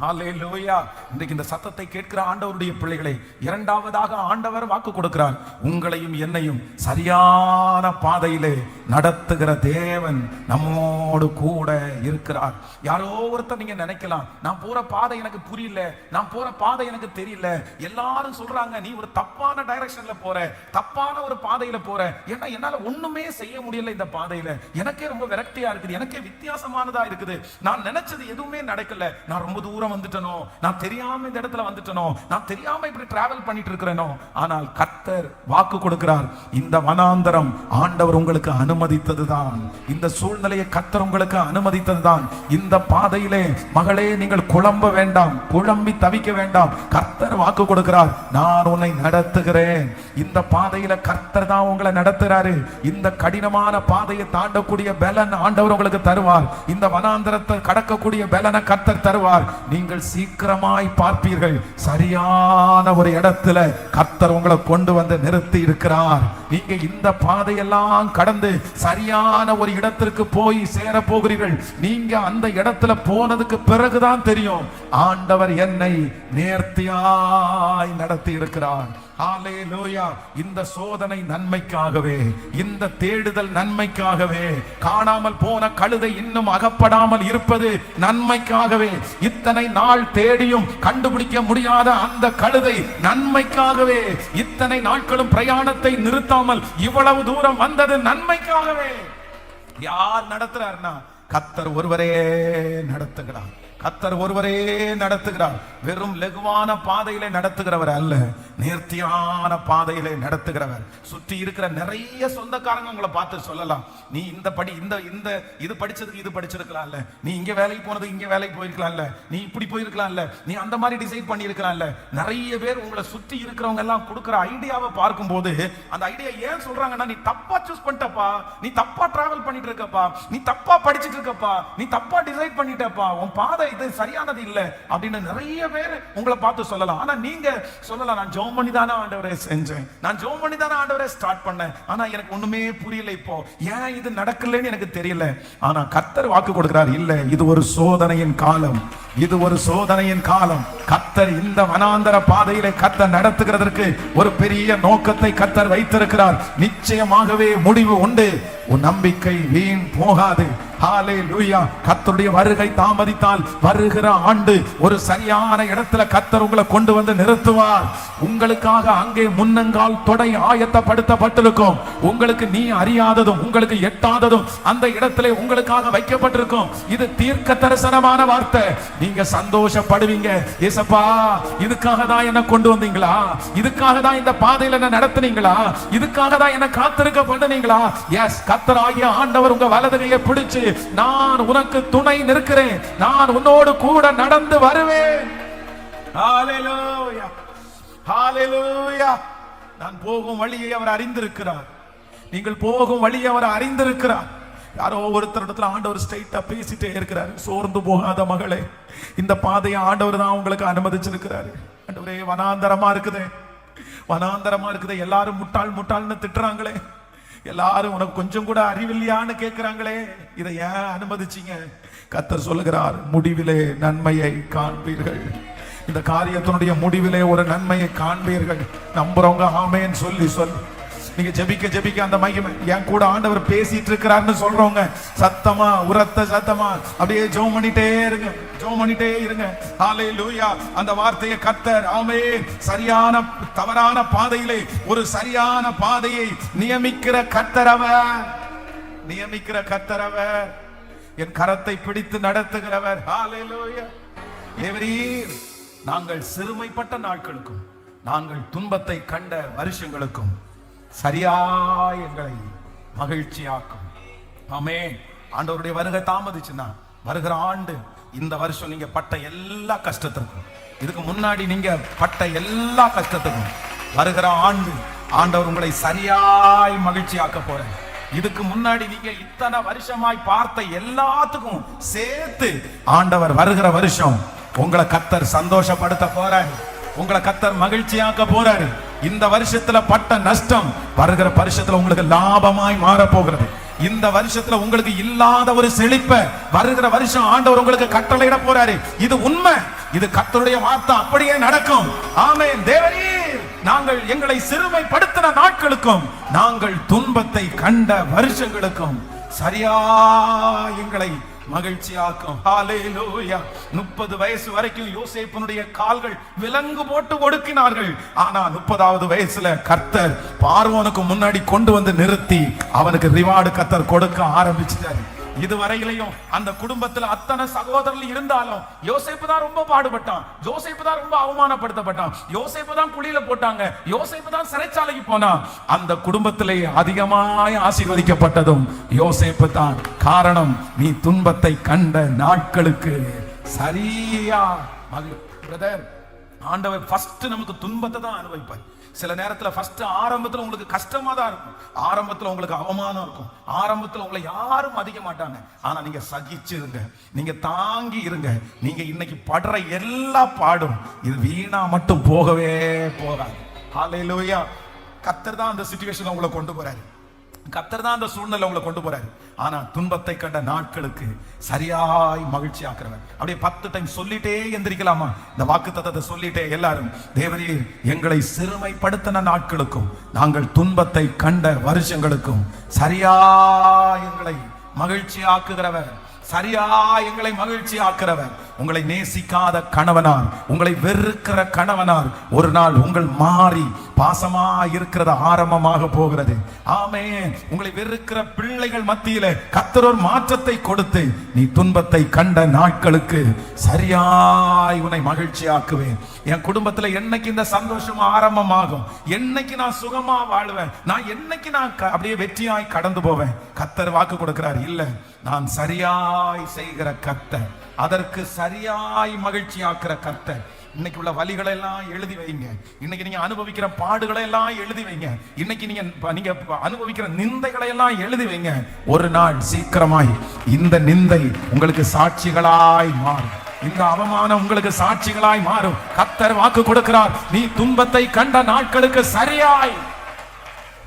ஹல்லேலூயா. இன்றைக்கு இந்த சத்தத்தை கேட்கிற ஆண்டவருடைய பிள்ளைகளை, இரண்டாவதாக ஆண்டவர் வாக்கு கொடுக்கிறார், உங்களையும் என்னையும் சரியான பாதையிலே நடத்துகிற தேவன் நம்மோடு கூட இருக்கிறார். யாரோ ஒருத்தர் நீங்க நினைக்கலாம், நான் போற பாதை எனக்கு புரியல, நான் போற பாதை எனக்கு தெரியல, எல்லாரும் சொல்றாங்க நீ ஒரு தப்பான டைரக்ஷன்ல போற, தப்பான ஒரு பாதையில போற, ஏன்னா என்னால ஒண்ணுமே செய்ய முடியல இந்த பாதையில, எனக்கே ரொம்ப விரக்தியா இருக்குது, எனக்கே வித்தியாசமானதா இருக்குது, நான் நினைச்சது எதுவுமே நடக்கல, நான் ரொம்ப தூரம் வந்துட்டனோ, நான் தெரியாம இந்த இடத்துல வந்துட்டனோ, நான் தெரியாம இப்படி டிராவல் பண்ணிட்டு இருக்கிறேனோ. ஆனால் கர்த்தர் வாக்கு கொடுக்கிறார், இந்த வனாந்தரம் ஆண்டவர் உங்களுக்கு அனுமதித்ததுதான், இந்த சூழ்நிலையை கர்த்தர் உங்களுக்கு அனுமதித்ததுதான். இந்த பாதையிலே மகளே நீங்கள் குழம்ப வேண்டாம், குழம்பி தவிக்க வேண்டாம். கர்த்தர் வாக்கு கொடுக்கிறார், நான் உன்னை நடத்துகிறேன். இந்த பாதையில கர்த்தர் தான் உங்களை நடத்துறாரு. இந்த கடினமான பாதையை தாண்டக்கூடிய பலன் ஆண்டவர் உங்களுக்கு தருவார். இந்த வனாந்தரத்தை கடக்கக்கூடிய பலனை கர்த்தர் தருவார். நீங்கள் சீக்கிரமாய் பார்ப்பீர்கள், சரியான ஒரு இடத்துல கர்த்தர் உங்களை கொண்டு வந்து நிறுத்தி இருக்கிறார். நீங்க இந்த பாதையெல்லாம் கடந்து சரியான ஒரு இடத்திற்கு போய் சேர போகிறீர்கள். நீங்க அந்த இடத்துல போனதுக்கு பிறகுதான் தெரியும், ஆண்டவர் என்னை நேர்த்தியாய் நடத்தி இருக்கிறார். ஹல்லேலூயா. இந்த சோதனை நன்மைக்காகவே, இந்த தேடுதல் நன்மைக்காகவே, காணாமல் போன கழுதை இன்னும் அகப்படாமல் இருப்பது நன்மைக்காகவே, இத்தனை நாள் தேடியும் கண்டுபிடிக்க முடியாத அந்த கழுதை நன்மைக்காகவே, இத்தனை நாட்களும் பிரயாணத்தை நிறுத்தாமல் இவ்வளவு தூரம் வந்தது நன்மைக்காகவே. யார் நடத்துறாருன்னா கர்த்தர் ஒருவரே நடத்துகிறார். கர்த்தர் ஒருவரே நடத்துகிறார். வெறும் லகுவான பாதையிலே நடத்துகிறவர் அல்ல, நேர்த்தியான பாதையிலே நடத்துகிறவர். சுற்றி இருக்கிற நிறைய சொந்தக்காரங்க உங்களை பார்த்து சொல்லலாம், நீ இந்த படி இந்த இது படிச்சதுக்கு இது படிச்சிருக்கலாம்ல, நீ இங்க வேலைக்கு போனது இங்க வேலைக்கு போயிருக்கலாம்ல, நீ இப்படி போயிருக்கலாம்ல, நீ அந்த மாதிரி டிசைட் பண்ணி இருக்கலாம்ல. நிறைய பேர் உங்களை சுற்றி இருக்கிறவங்க எல்லாம் கொடுக்கிற ஐடியாவை பார்க்கும்போது அந்த ஐடியா ஏன் சொல்றாங்கன்னா, நீ தப்பா சூஸ் பண்ணிட்டப்பா, நீ தப்பா டிராவல் பண்ணிட்டு இருக்கப்பா, நீ தப்பா படிச்சுட்டு இருக்கப்பா, நீ தப்பா டிசைட் பண்ணிட்டப்பா, உன் பாதை இது சரியானது இல்ல அப்படின்னு நிறைய பேர் உங்களை பார்த்து சொல்லலாம். ஆனா நீங்க சொல்லலாம், நான் ஜெபம் பண்ணி தானே ஆண்டவரே செஞ்சேன், நான் ஜெபம் பண்ணி தானே ஆண்டவரே ஸ்டார்ட் பண்ணேன், ஆனா எனக்கு ஒண்ணுமே புரியல, இப்போ ஏன் இது நடக்கலன்னு எனக்கு தெரியல. ஆனா கர்த்தர் வாக்கு கொடுக்கிறார், இல்ல இது ஒரு சோதனையின் காலம், இது ஒரு சோதனையின் காலம். கர்த்தர் இந்த வனாந்தர பாதையிலே கர்த்தர் நடத்துகிறதற்கு ஒரு பெரிய நோக்கத்தை கர்த்தர் வைத்திருக்கிறார். நிச்சயமாகவே முடிவு உண்டு, உன் நம்பிக்கை வீண் போகாது. ஹல்லேலூயா. கர்த்தருடைய வருகை தாமதித்தால் வருகிற ஆண்டு ஒரு சரியான இடத்துல கர்த்தர் உங்களை கொண்டு வந்து நிறுத்துவார். உங்களுக்காக அங்கே முன்னங்கால் தொடை ஆயத்தப்படுத்தப்பட்டிருக்கும். உங்களுக்கு நீ அறியாததும் உங்களுக்கு எட்டாததும் அந்த இடத்திலே உங்களுக்காக வைக்கப்பட்டிருக்கும். இது தீர்க்க தரிசனமான வார்த்தை. நீங்க சந்தோஷப்படுவீங்க, ஏசப்பா இதுக்காக தான் என்ன கொண்டு வந்தீங்களா, இதுக்காக தான் இந்த பாதையில என்ன நடத்துனீங்களா, இதுக்காக தான் என்ன காத்திருக்க பண்ணுனீங்களா. எஸ், கர்த்தர் ஆகிய ஆண்டவர் உங்க வலது கையை பிடிச்சு, நான் உனக்கு துணை நிற்கிறேன், நான் உன்னோடு கூட நடந்து வருவேன். ஹல்லேலூயா, ஹல்லேலூயா. நான் போகும் வழியை அவர் அறிந்திருக்கிறார், நீங்கள் போகும் வழியை அவர் அறிந்திருக்கிறார். யாரோ ஒருத்தரிடத்துல ஆண்டவர் ஸ்ட்ரைட்டா பேசிட்டே இருக்கிறார், சோர்ந்து போகாத மகளே, இந்த பாதையை ஆண்டவர் தான் உங்களுக்கு அனுமதிச்சிருக்கிறாரு. ஆண்டவரே வனாந்தரமா இருக்குதே, வனாந்தரமா இருக்குதே, எல்லாரும் முட்டாள் முட்டாள்னு திட்டுறாங்களே, எல்லாரும் உனக்கு கொஞ்சம் கூட அறிவில்லையான்னு கேட்கிறாங்களே, இதை ஏன் அனுமதிச்சீங்க? கர்த்தர் சொல்லுகிறார், முடிவிலே நன்மையை காண்பீர்கள். இந்த காரியத்தினுடைய முடிவிலே ஒரு நன்மையை காண்பீர்கள். நம்புறவங்க ஆமேன்னு சொல்லி நீங்க ஜெபிக்க ஜெபிக்க அந்த மகிமை என் கூட ஆண்டவர் பேசிட்டு இருக்கிறாருன்னு சொல்றவங்க சத்தமா உரத்த சத்தமா அப்படியே ஜெபம் பண்ணிட்டே இருங்க, ஜெபம் பண்ணிட்டே இருங்க. ஹல்லேலூயா. அந்த வார்த்தையை கர்த்தர் ஆமென் சரியான தவறான பாதையிலே ஒரு சரியான பாதையை நியமிக்கிற கர்த்தர் அவர், நியமிக்கிற கர்த்தர் அவர், என் கரத்தை பிடித்து நடத்துகிறவர். ஹல்லேலூயா. தேவரீர் நாங்கள் சிறுமைப்பட்ட நாட்களுக்கும் நாங்கள் துன்பத்தை கண்ட வருஷங்களுக்கும் சரியாய் எங்களை மகிழ்ச்சியாக்கும். ஆமென். ஆண்டவருடைய வருகை தாமதிச்சுன்னா வருகிற ஆண்டு இந்த வருஷம் நீங்க பட்ட எல்லா கஷ்டத்துக்கும், இதுக்கு முன்னாடி நீங்க பட்ட எல்லா கஷ்டத்துக்கும் வருகிற ஆண்டு ஆண்டவர் உங்களை சரியாய் மகிழ்ச்சியாக்க போறார். இதுக்கு முன்னாடி நீங்க இத்தனை வருஷமாய் பார்த்த எல்லாத்துக்கும் சேர்த்து ஆண்டவர் வருகிற வருஷம் உங்களை கர்த்தர் சந்தோஷப்படுத்த போறாரு. உங்களை கர்த்தர் மகிழ்ச்சியாக்க போறாரு. இந்த வருஷத்துல பட்ட நஷ்டம் வருகிற வருஷத்துல உங்களுக்கு லாபமாய் மாற போகிறது. இந்த வருஷத்துல உங்களுக்கு இல்லாத ஒரு செழிப்ப வருகிற வருஷம் ஆண்டவர் உங்களுக்கு கட்டளையிட போறாரு. இது உண்மை. இது கர்த்தருடைய வார்த்தை அப்படியே நடக்கும். ஆமென். தேவரீர், நாங்கள் எங்களை சிறுமைப்படுத்தின நாட்களுக்கும் நாங்கள் துன்பத்தை கண்ட வருஷங்களுக்கும் சரியா எங்களை மகிழ்ச்சியாக்கும். ஹல்லேலூயா. 30 வயசு வரைக்கும் யோசேப்பினுடைய கால்கள் விலங்கு போட்டு ஒடுக்கினார்கள். ஆனா 30வது வயசுல கர்த்தர் பார்வோனுக்கு முன்னாடி கொண்டு வந்து நிறுத்தி அவனுக்கு ரிவார்டு கர்த்தர் கொடுக்க ஆரம்பிச்சிட்டாரு. இதுவரையிலையும் அந்த குடும்பத்துல அத்தனை சகோதரர்கள் இருந்தாலும் யோசேப்பு தான் ரொம்ப பாடுபட்டான். யோசேப்பு தான் ரொம்ப அவமானப்படுத்தப்பட்டான். யோசேப்பு தான் குழியில போட்டாங்க. யோசேப்பு தான் சிறைச்சாலைக்கு போனான். அந்த குடும்பத்திலே அதிகமாய் ஆசீர்வதிக்கப்பட்டதும் யோசேப்பு தான். காரணம், நீ துன்பத்தை கண்ட நாட்களுக்கு சரியா பிரதர். ஆண்டவர் ஃபர்ஸ்ட் நமக்கு துன்பத்தை தான் அனுபவிப்பார். சில நேரத்துல ஃபர்ஸ்ட் ஆரம்பத்துல உங்களுக்கு கஷ்டமா தான் இருக்கும். ஆரம்பத்துல உங்களுக்கு அவமானம் இருக்கும். ஆரம்பத்துல உங்களை யாரும் மதிக்க மாட்டாங்க. ஆனா நீங்க சகிச்சு இருங்க, நீங்க தாங்கி இருங்க. நீங்க இன்னைக்கு படுற எல்லா பாடும் இது வீணா மட்டும் போகவே போகாது. ஹல்லேலூயா. கர்த்தர் தான் அந்த சிச்சுவேஷன்ல உங்களை கொண்டு போறாரு. கர்த்தர் தான் அந்த சூழ்நிலை உங்களை கொண்டு போறாரு. ஆனா துன்பத்தை கண்ட நாட்களுக்கு சரியாய் மகிழ்ச்சி ஆக்குறவர். அப்படியே 10 டைம் சொல்லிட்டே எந்திரிக்கலாமா? இந்த வாக்குத்தத்தத்தை சொல்லிட்டே எல்லாரும், தேவரீர் எங்களை சிறுமைப்படுத்தின நாட்களுக்கும் நாங்கள் துன்பத்தை கண்ட வருஷங்களுக்கும் சரியா எங்களை மகிழ்ச்சி ஆக்குகிறவர், சரியா எங்களை மகிழ்ச்சி ஆக்குறவர். உங்களை நேசிக்காத கணவனார், உங்களை வெறுக்கிற கணவனார் ஒரு நாள் உங்கள் மாறி பாசமா இருக்கிறது ஆரம்பமாக போகிறது. ஆமென். உங்களை வெறுக்கிற பிள்ளைகள் மத்தியில கர்த்தர் ஒரு மாற்றத்தை கொடுத்து நீ துன்பத்தை கண்ட நாட்களுக்கு சரியாய் உன்னை மகிழ்ச்சி ஆக்குவேன். என் குடும்பத்துல என்னைக்கு இந்த சந்தோஷம் ஆரம்பமாகும், என்னைக்கு நான் சுகமா வாழ்வேன், நான் என்னைக்கு நான் அப்படியே வெற்றியாய் கடந்து போவேன். கர்த்தர் வாக்கு கொடுக்கிறார். இல்ல, நான் சரியாய் செய்கிற கர்த்தர், அதற்கு சரியாய் மகிழ்ச்சி ஆக்குற கர்த்தர். இன்னைக்கு உள்ள வலிகளை எல்லாம் எழுதி வைங்க. இன்னைக்கு நீங்க அனுபவிக்கிற பாடுகளை எல்லாம் எழுதி வைங்க. இன்னைக்கு நீங்க அனுபவிக்கிற நிந்தைகளை எல்லாம் எழுதி வைங்க. ஒரு நாள் சீக்கிரமாய் இந்த நிந்தை உங்களுக்கு சாட்சிகளாய் மாறும். இந்த அவமானம் உங்களுக்கு சாட்சிகளாய் மாறும். கர்த்தர் வாக்கு கொடுக்கிறார். நீ துன்பத்தை கண்ட நாட்களுக்கு சரியாய்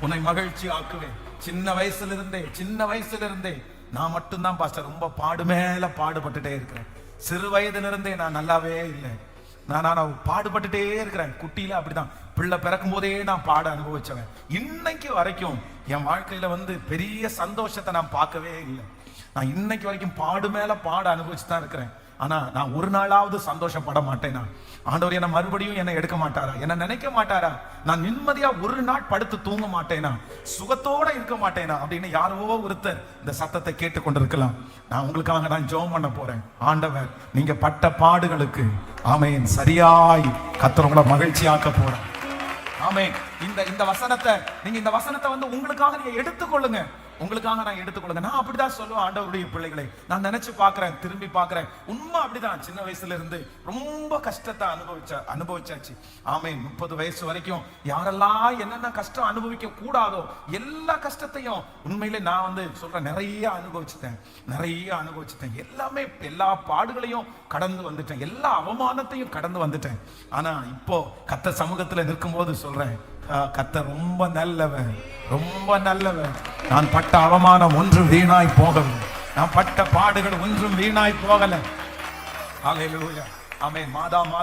உன்னை மகிழ்ச்சி ஆக்குவேன். சின்ன வயசுல இருந்தே நான் மட்டும்தான் பாஸ்டர் ரொம்ப பாடு மேல பாடுபட்டுட்டே இருக்கிறேன். சிறு வயதிலிருந்தே நான் நல்லாவே இல்லை. நான் பாடுபட்டுட்டே இருக்கிறேன். குட்டியில அப்படிதான், பிள்ளை பிறக்கும் போதே நான் பாட அனுபவிச்சவன். இன்னைக்கு வரைக்கும் என் வாழ்க்கையில பெரிய சந்தோஷத்தை நான் பார்க்கவே இல்லை. நான் இன்னைக்கு வரைக்கும் பாடு மேல பாட அனுபவிச்சு தான் இருக்கிறேன். ஆனா நான் ஒரு நாளாவது சந்தோஷப்பட மாட்டேனா? ஆண்டவர் என்ன மறுபடியும் என்ன எடுக்க மாட்டாரா? என்ன நினைக்க மாட்டாரா? நான் நிம்மதியா ஒரு நாள் படுத்து தூங்க மாட்டேனா? சுகத்தோட இருக்க மாட்டேனா? அப்படின்னு யாரோ ஒருத்தர் இந்த சத்தத்தை கேட்டு கொண்டிருக்கலாம். நான் உங்களுக்காக நான் ஜெபம் பண்ண போறேன். ஆண்டவர், நீங்க பட்ட பாடுகளுக்கு ஆமென் சரியாய் கர்த்தர் உங்களை மகிழ்ச்சியாக்க போறேன். ஆமென். இந்த வசனத்தை உங்களுக்காக நீங்க எடுத்துக்கொள்ளுங்க. உங்களுக்காக நான் எடுத்துக்கொள்ளுங்க. நான் அப்படிதான் சொல்லுவேன். ஆண்டவருடைய பிள்ளைகளை நான் நினைச்சு பாக்குறேன், திரும்பி பாக்குறேன். உண்மை அப்படிதான். சின்ன வயசுல இருந்து ரொம்ப கஷ்டத்தை அனுபவிச்சாச்சு. ஆமென். 30 வயசு வரைக்கும் யாரெல்லாம் என்னென்ன கஷ்டம் அனுபவிக்க கூடாதோ எல்லா கஷ்டத்தையும் உண்மையிலே நான் சொல்றேன், நிறைய அனுபவிச்சிட்டேன். எல்லாமே எல்லா பாடுகளையும் கடந்து வந்துட்டேன். எல்லா அவமானத்தையும் கடந்து வந்துட்டேன். ஆனா இப்போ கர்த்தர் சமூகத்துல நிற்கும் போது சொல்றேன், கர்த்தர் ரொம்ப நல்லவன். நான் பட்ட அவமானம் ஒன்றும் வீணாய் போகவில்லை. நான் பட்ட பாடுகள் ஒன்றும் வீணாய் போகல. ஹல்லேலூயா. ஆமென். மாதம்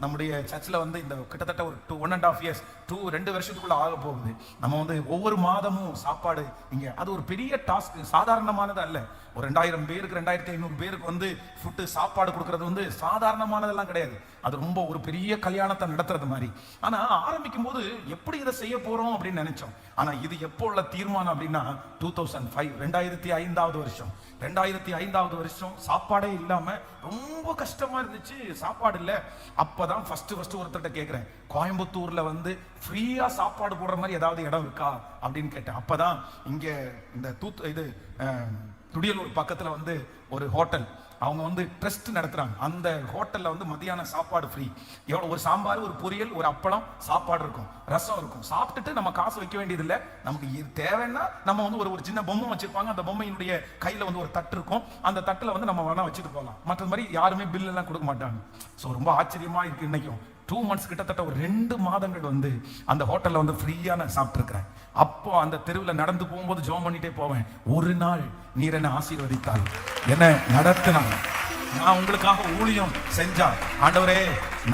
நம்முடைய சர்ச்சில் இந்த கிட்டத்தட்ட ஒரு 1.5 years 2 வருஷத்துக்குள்ள ஆக போகுது. நம்ம ஒவ்வொரு மாதமும் சாப்பாடு இங்க, அது ஒரு பெரிய டாஸ்க், சாதாரணமானது அல்ல. ஒரு 2000 பேருக்கு 2500 பேருக்கு ஃபுட்டு சாப்பாடு கொடுக்கறது சாதாரணமானதெல்லாம் கிடையாது. அது ரொம்ப ஒரு பெரிய கல்யாணத்தை நடத்துறது மாதிரி. ஆனா ஆரம்பிக்கும் போது எப்படி இதை செய்ய போறோம் அப்படின்னு நினைச்சோம். ஆனா இது எப்போ உள்ள தீர்மானம் அப்படின்னா 2005 2005வது வருஷம் சாப்பாடே இல்லாம ரொம்ப கஷ்டமா இருந்துச்சு. சாப்பாடு இல்ல. அப்பதான் ஃபர்ஸ்ட் ஒருத்தர்கிட்ட கேட்கிறேன், கோயம்புத்தூர்ல ஃப்ரீயா சாப்பாடு போடுற மாதிரி ஏதாவது இடம் இருக்கா அப்படின்னு கேட்டேன். அப்பதான் இங்க இந்த துடியலூர் பக்கத்துல ஒரு ஹோட்டல், அவங்க வந்து ட்ரஸ்ட் நடத்துறாங்க. அந்த ஹோட்டல்ல வந்து மதியான சாப்பாடு ஃப்ரீ. எவ்வளோ ஒரு சாம்பார், ஒரு பொரியல், ஒரு அப்பளம், சாப்பாடு இருக்கும், ரசம் இருக்கும். சாப்பிட்டுட்டு நம்ம காசு வைக்க வேண்டியது இல்லை. நமக்கு தேவைன்னா நம்ம வந்து ஒரு சின்ன பொம்மை வச்சிருப்பாங்க. அந்த பொம்மையினுடைய கையில வந்து ஒரு தட்டு இருக்கும். அந்த தட்டுல வந்து நம்ம வேணா வச்சுட்டு போகலாம். மற்ற மாதிரி யாருமே பில் எல்லாம் கொடுக்க மாட்டாங்க. ஸோ ரொம்ப ஆச்சரியமா இருக்கு. இன்னைக்கும் 2 months கிட்டத்தட்ட ஒரு 2 மாதங்கள் வந்து அந்த ஹோட்டல்ல வந்து ஃப்ரீயா நான் சாப்பிட்டுருக்கிறேன். அப்போ அந்த தெருவில் நடந்து போகும்போது ஜெபம் பண்ணிட்டே போவேன். ஒரு நாள் நீர் என்ன ஆசீர்வதித்தால், என்ன நடத்தினாங்க, நான் உங்களுக்காக ஊழியம் செஞ்சா, ஆண்டவரே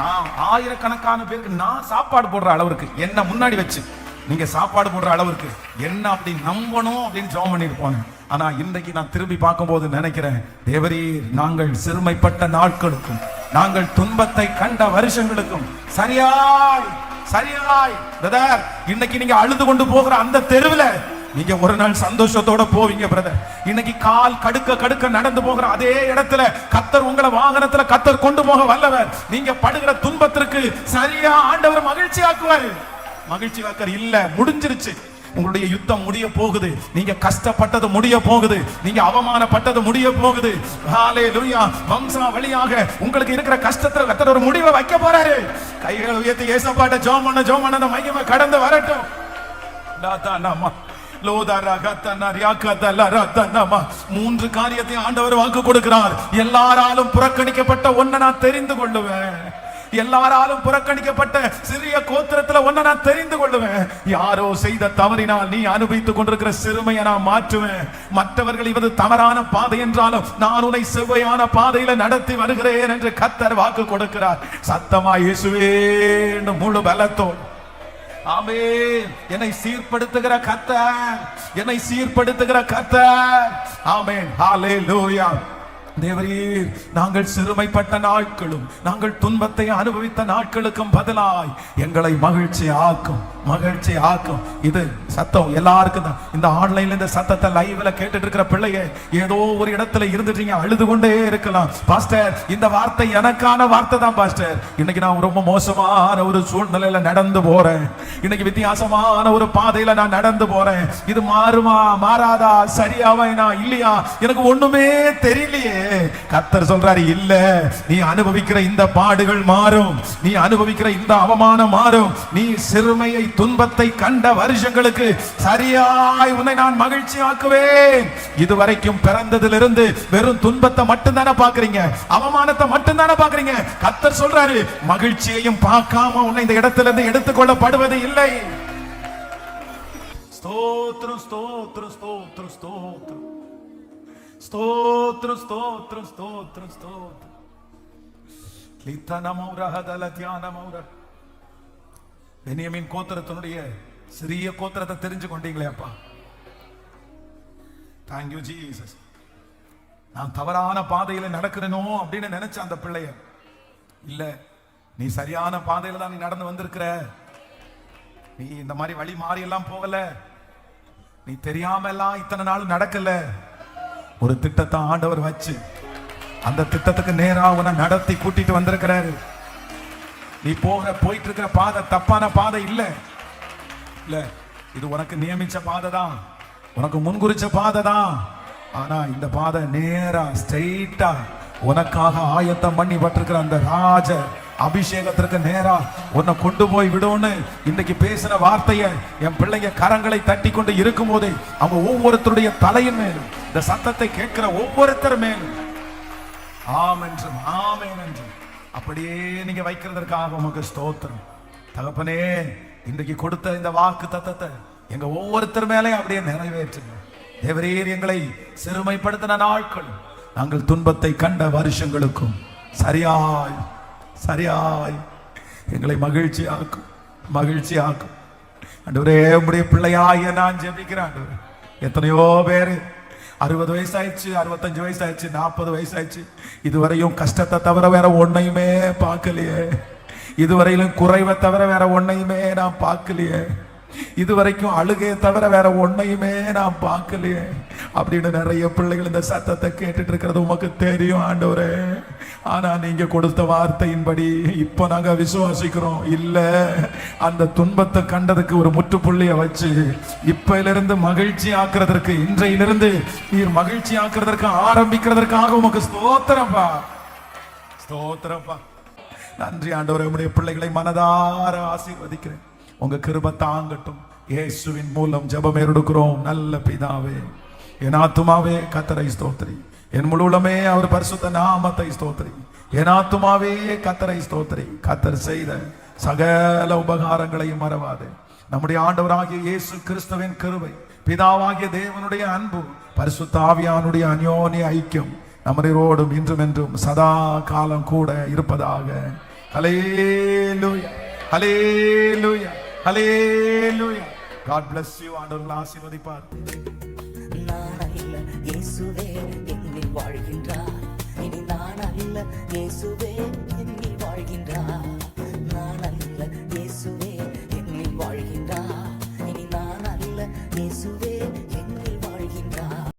நான் ஆயிரக்கணக்கான பேருக்கு நான் சாப்பாடு போடுற அளவுக்கு என்ன முன்னாடி வச்சு நீங்க சாப்பாடு போடுற அளவுக்கு என்ன அப்படி நம்பணும் அப்படின்னு ஜெபம் பண்ணிட்டு போனேன். ஆனா இன்றைக்கு நான் திரும்பி பார்க்கும்போது நினைக்கிறேன், தேவரீர் நாங்கள் சிறுமைப்பட்ட நாட்களுக்கும் நாங்கள் துன்பத்தை கண்ட வருஷங்களுக்கும் சரியாய் பிரதர், இன்னைக்கு நீங்க அழுது கொண்டு போகிற அந்த தெருவில் நீங்க ஒரு நாள் சந்தோஷத்தோட போவீங்க பிரதர். இன்னைக்கு கால் கடுக்க நடந்து போகிற அதே இடத்துல கத்தர் உங்களை வாகனத்துல கத்தர் கொண்டு போக வல்லவர். நீங்க படுகிற துன்பத்திற்கு சரியா ஆண்டவர் மகிழ்ச்சி ஆக்குவார். மகிழ்ச்சி ஆக்கர் இல்ல, முடிஞ்சிருச்சு. உங்களுடைய யுத்தம் முடிய போகுது. நீங்க கஷ்டப்பட்டது முடிய போகுது. நீங்க அவமானப்பட்டது முடிய போகுது. ஹalleluya. வம்சா வழியாக உங்களுக்கு இருக்கிற கஷ்டத்துல கர்த்தர் ஒரு முடிவை வைக்க போறாரு. கைகளை உயர்த்தி இயேசுவாட்ட ஜெபம் பண்ண அந்த மகிமை கடந்து வரட்டும். லாதானமா லோதாரா கத்தனா ரியாகதல ரதனமா 3 காரியத்தை ஆண்டவர் வாக்கு கொடுக்கிறார். எல்லாராலும் புறக்கணிக்கப்பட்ட ஒன்றை நான் தெரிந்து கொள்ளுவேன். எல்லாராலும் புறக்கணிக்கப்பட்ட சிறிய கோத்திரத்துல ஒன்ன நான் தெரிந்து கொள்ளுவேன். யாரோ செய்த தவறினால் நீ அனுபவித்துக் கொண்டிருக்கிற சிறுமையை நான் மாற்றுவேன். மற்றவர்கள் இவது தவறான பாதை என்றாலும் நான் உன்னை செவ்வையான பாதையில நடத்தி வருகிறேன் என்று கர்த்தர் வாக்கு கொடுக்கிறார். சத்தமா இயேசுவே முழு பலத்தோடு ஆமென். என்னை சீர்படுத்துகிற கர்த்தர், என்னை சீர்படுத்துகிற கர்த்தர். ஆமென். ஹalleluya. தேவரீர் நாங்கள் சிறுமைப்பட்ட நாட்களும் நாங்கள் துன்பத்தை அனுபவித்த நாட்களுக்கும் பதிலாய் எங்களை மகிழ்ச்சி ஆக்கும். இது சத்தம் எல்லாருக்கும் தான். இந்த ஆன்லைன்ல இந்த சத்தத்தை லைவ்ல கேட்டுட்டு இருக்கிற பிள்ளைய ஏதோ ஒரு இடத்துல இருந்துட்டீங்க, அழுது கொண்டே இருக்கலாம். பாஸ்டர், இந்த வார்த்தை எனக்கான வார்த்தை தான் பாஸ்டர். இன்னைக்கு நான் ரொம்ப மோசமான ஒரு சூழ்நிலையில நடந்து போறேன். இன்னைக்கு வித்தியாசமான ஒரு பாதையில நான் நடந்து போறேன். இது மாறுமா மாறாதா, சரியாவா இல்லையா, எனக்கு ஒண்ணுமே தெரியலையே. கர்த்தர் சொல்றாரு, இல்ல, நீ அனுபவிக்கிற இந்த பாடுகள் மாறும், நீ அனுபவிக்கிற இந்த அவமானம் மாறும். நீ சிறுமையை துன்பத்தை கண்ட வருஷங்களுக்கு சரியாய் உன்னை நான் மகிழ்ச்சி ஆக்குவேன். இதுவரைக்கும் பிறந்ததிலிருந்து வெறும் துன்பத்தை மட்டும் தானே பாக்குறீங்க, அவமானத்தை மட்டும் தானே பாக்குறீங்க. கர்த்தர் சொல்றாரு, மகிழ்ச்சியையும் பார்க்காம உன்னை இந்த இடத்துல இருந்து எடுத்துக்கொள்ளப்படுவது இல்லை. ஸ்தோத்திரம் ஸ்தோத்திரம் ஸ்தோத்திரம் ஸ்தோத்திரம் ஸ்தோத்திரம் ஸ்தோத்திரம் ஸ்தோத்திரம் ஸ்தோத்திரம். பென்யமீன் கோத்திரத்தினுடைய சிறிய கோத்திரத்தை தெரிஞ்சு கொண்டீங்களே அப்பா. Thank you Jesus. நான் தவறான பாதையில நடக்கிறேனோ அப்படின்னு நினைச்ச அந்த பிள்ளைய, இல்ல, நீ சரியான பாதையில தான் நீ நடந்து வந்திருக்கிற. நீ இந்த மாதிரி வழி மாறி எல்லாம் போகல, நீ தெரியாம எல்லாம் இத்தனை நாள் நடக்கல. ஒரு திட்டத்தை ஆண்டவர் வச்சு அந்த திட்டத்துக்கு நேரா உன்னை நடத்தி கூட்டிட்டு வந்திருக்கிறாரு. நீ போயிட்டு இருக்கிற பாதை தப்பான பாதை இல்ல, இது உனக்கு நியமிச்ச பாதை தான், உனக்கு முன்குறிச்ச பாதை தான். ஆனா இந்த பாதை நேரா ஸ்ட்ரெயிட்டா உனக்காக ஆயத்தம் பண்ணி பட்டிருக்கிற அந்த ராஜ அபிஷேகத்திற்கு நேரா உன்னை கொண்டு போய் விடும்னு இன்னைக்கு பேசுற வார்த்தைய என் பிள்ளைங்க கரங்களை தட்டி கொண்டு இருக்கும் போதே அவங்க ஒவ்வொருத்தருடைய தலையின் மேலும் இந்த சத்தத்தை கேட்கிற ஒவ்வொருத்தர் மேலும் ஆமென்றும் ஆமென் என்றும் அப்படியே நீங்க வைக்கிறதற்காக உமக்கு ஸ்தோத்திரம். தகப்பனே, இன்றைக்கு கொடுத்த இந்த வாக்கு தத்தத்தை எங்க ஒவ்வொருத்தர் மேலே அப்படியே நிறைவேற்றுங்க. தேவரீர் எங்களை சிறுமைப்படுத்தின நாட்களும் நாங்கள் துன்பத்தை கண்ட வருஷங்களுக்கும் சரியாய் எங்களை மகிழ்ச்சி ஆக்கும். ஆண்டவரே, உம்முடைய பிள்ளையாய நான் ஜெபிக்கிறேன். எத்தனையோ பேரு 60 வயசாயிடுச்சு, 65 வயசாயிடுச்சு, 40 வயசாயிடுச்சு, இதுவரையும் கஷ்டத்தை தவிர வேற ஒன்னையுமே பார்க்கலையே, இதுவரையிலும் குறைவை தவிர வேற ஒன்னையுமே நான் பார்க்கலையே, இதுவரைக்கும் அழுகையை தவிர வேற ஒன்னையுமே நான் பார்க்கலையே அப்படின்னு நிறைய பிள்ளைகள் இந்த சத்தத்தை கேட்டுட்டு இருக்கிறது உமக்கு தெரியும் ஆண்டவரே. ஆனா நீங்க கொடுத்த வார்த்தையின்படி இப்ப நாங்க விசுவாசிக்கிறோம். இல்ல, அந்த துன்பத்தை கண்டதுக்கு ஒரு முற்றுப்புள்ளிய வச்சு இப்பிலிருந்து மகிழ்ச்சி ஆக்குறதற்கு, இன்றையிலிருந்து நீர் மகிழ்ச்சி ஆக்குறதற்கு ஆரம்பிக்கிறதற்காக உமக்கு ஸ்தோத்திரப்பா, ஸ்தோத்திரப்பா. நன்றி ஆண்டவரே. உம்முடைய பிள்ளைகளை மனதார ஆசீர்வதிக்கிறேன். உங்க கிருபை தாங்கட்டும். இயேசுவின் மூலம் ஜெபம் எடுக்கிறோம் நல்ல பிதாவே. என் ஆத்துமாவே கர்த்தரை ஸ்தோத்திரி, என் முழுவதுமே அவர் பரிசுத்த நாமத்தை ஸ்தோத்திரி. என் ஆத்துமாவே கர்த்தரை ஸ்தோத்திரி. கர்த்தர் செய்த சகல உபகாரங்களையும் மறவாது. நம்முடைய ஆண்டவராகிய இயேசு கிறிஸ்துவின் கிருபை, பிதாவாகிய தேவனுடைய அன்பு, பரிசுத்த ஆவியானுடைய அந்யோன்ய ஐக்கியம் நம்மளோடும் இன்றும் என்றும் சதா காலம் கூட இருப்பதாக. ஹல்லேலூயா, ஹல்லேலூயா, ஹல்லேலூயா. God bless you. ஆண்டவர் ஆசீர்வதிப்பார். நான் அல்ல, இயேசுவே என்னில் வாழ்கின்றார்.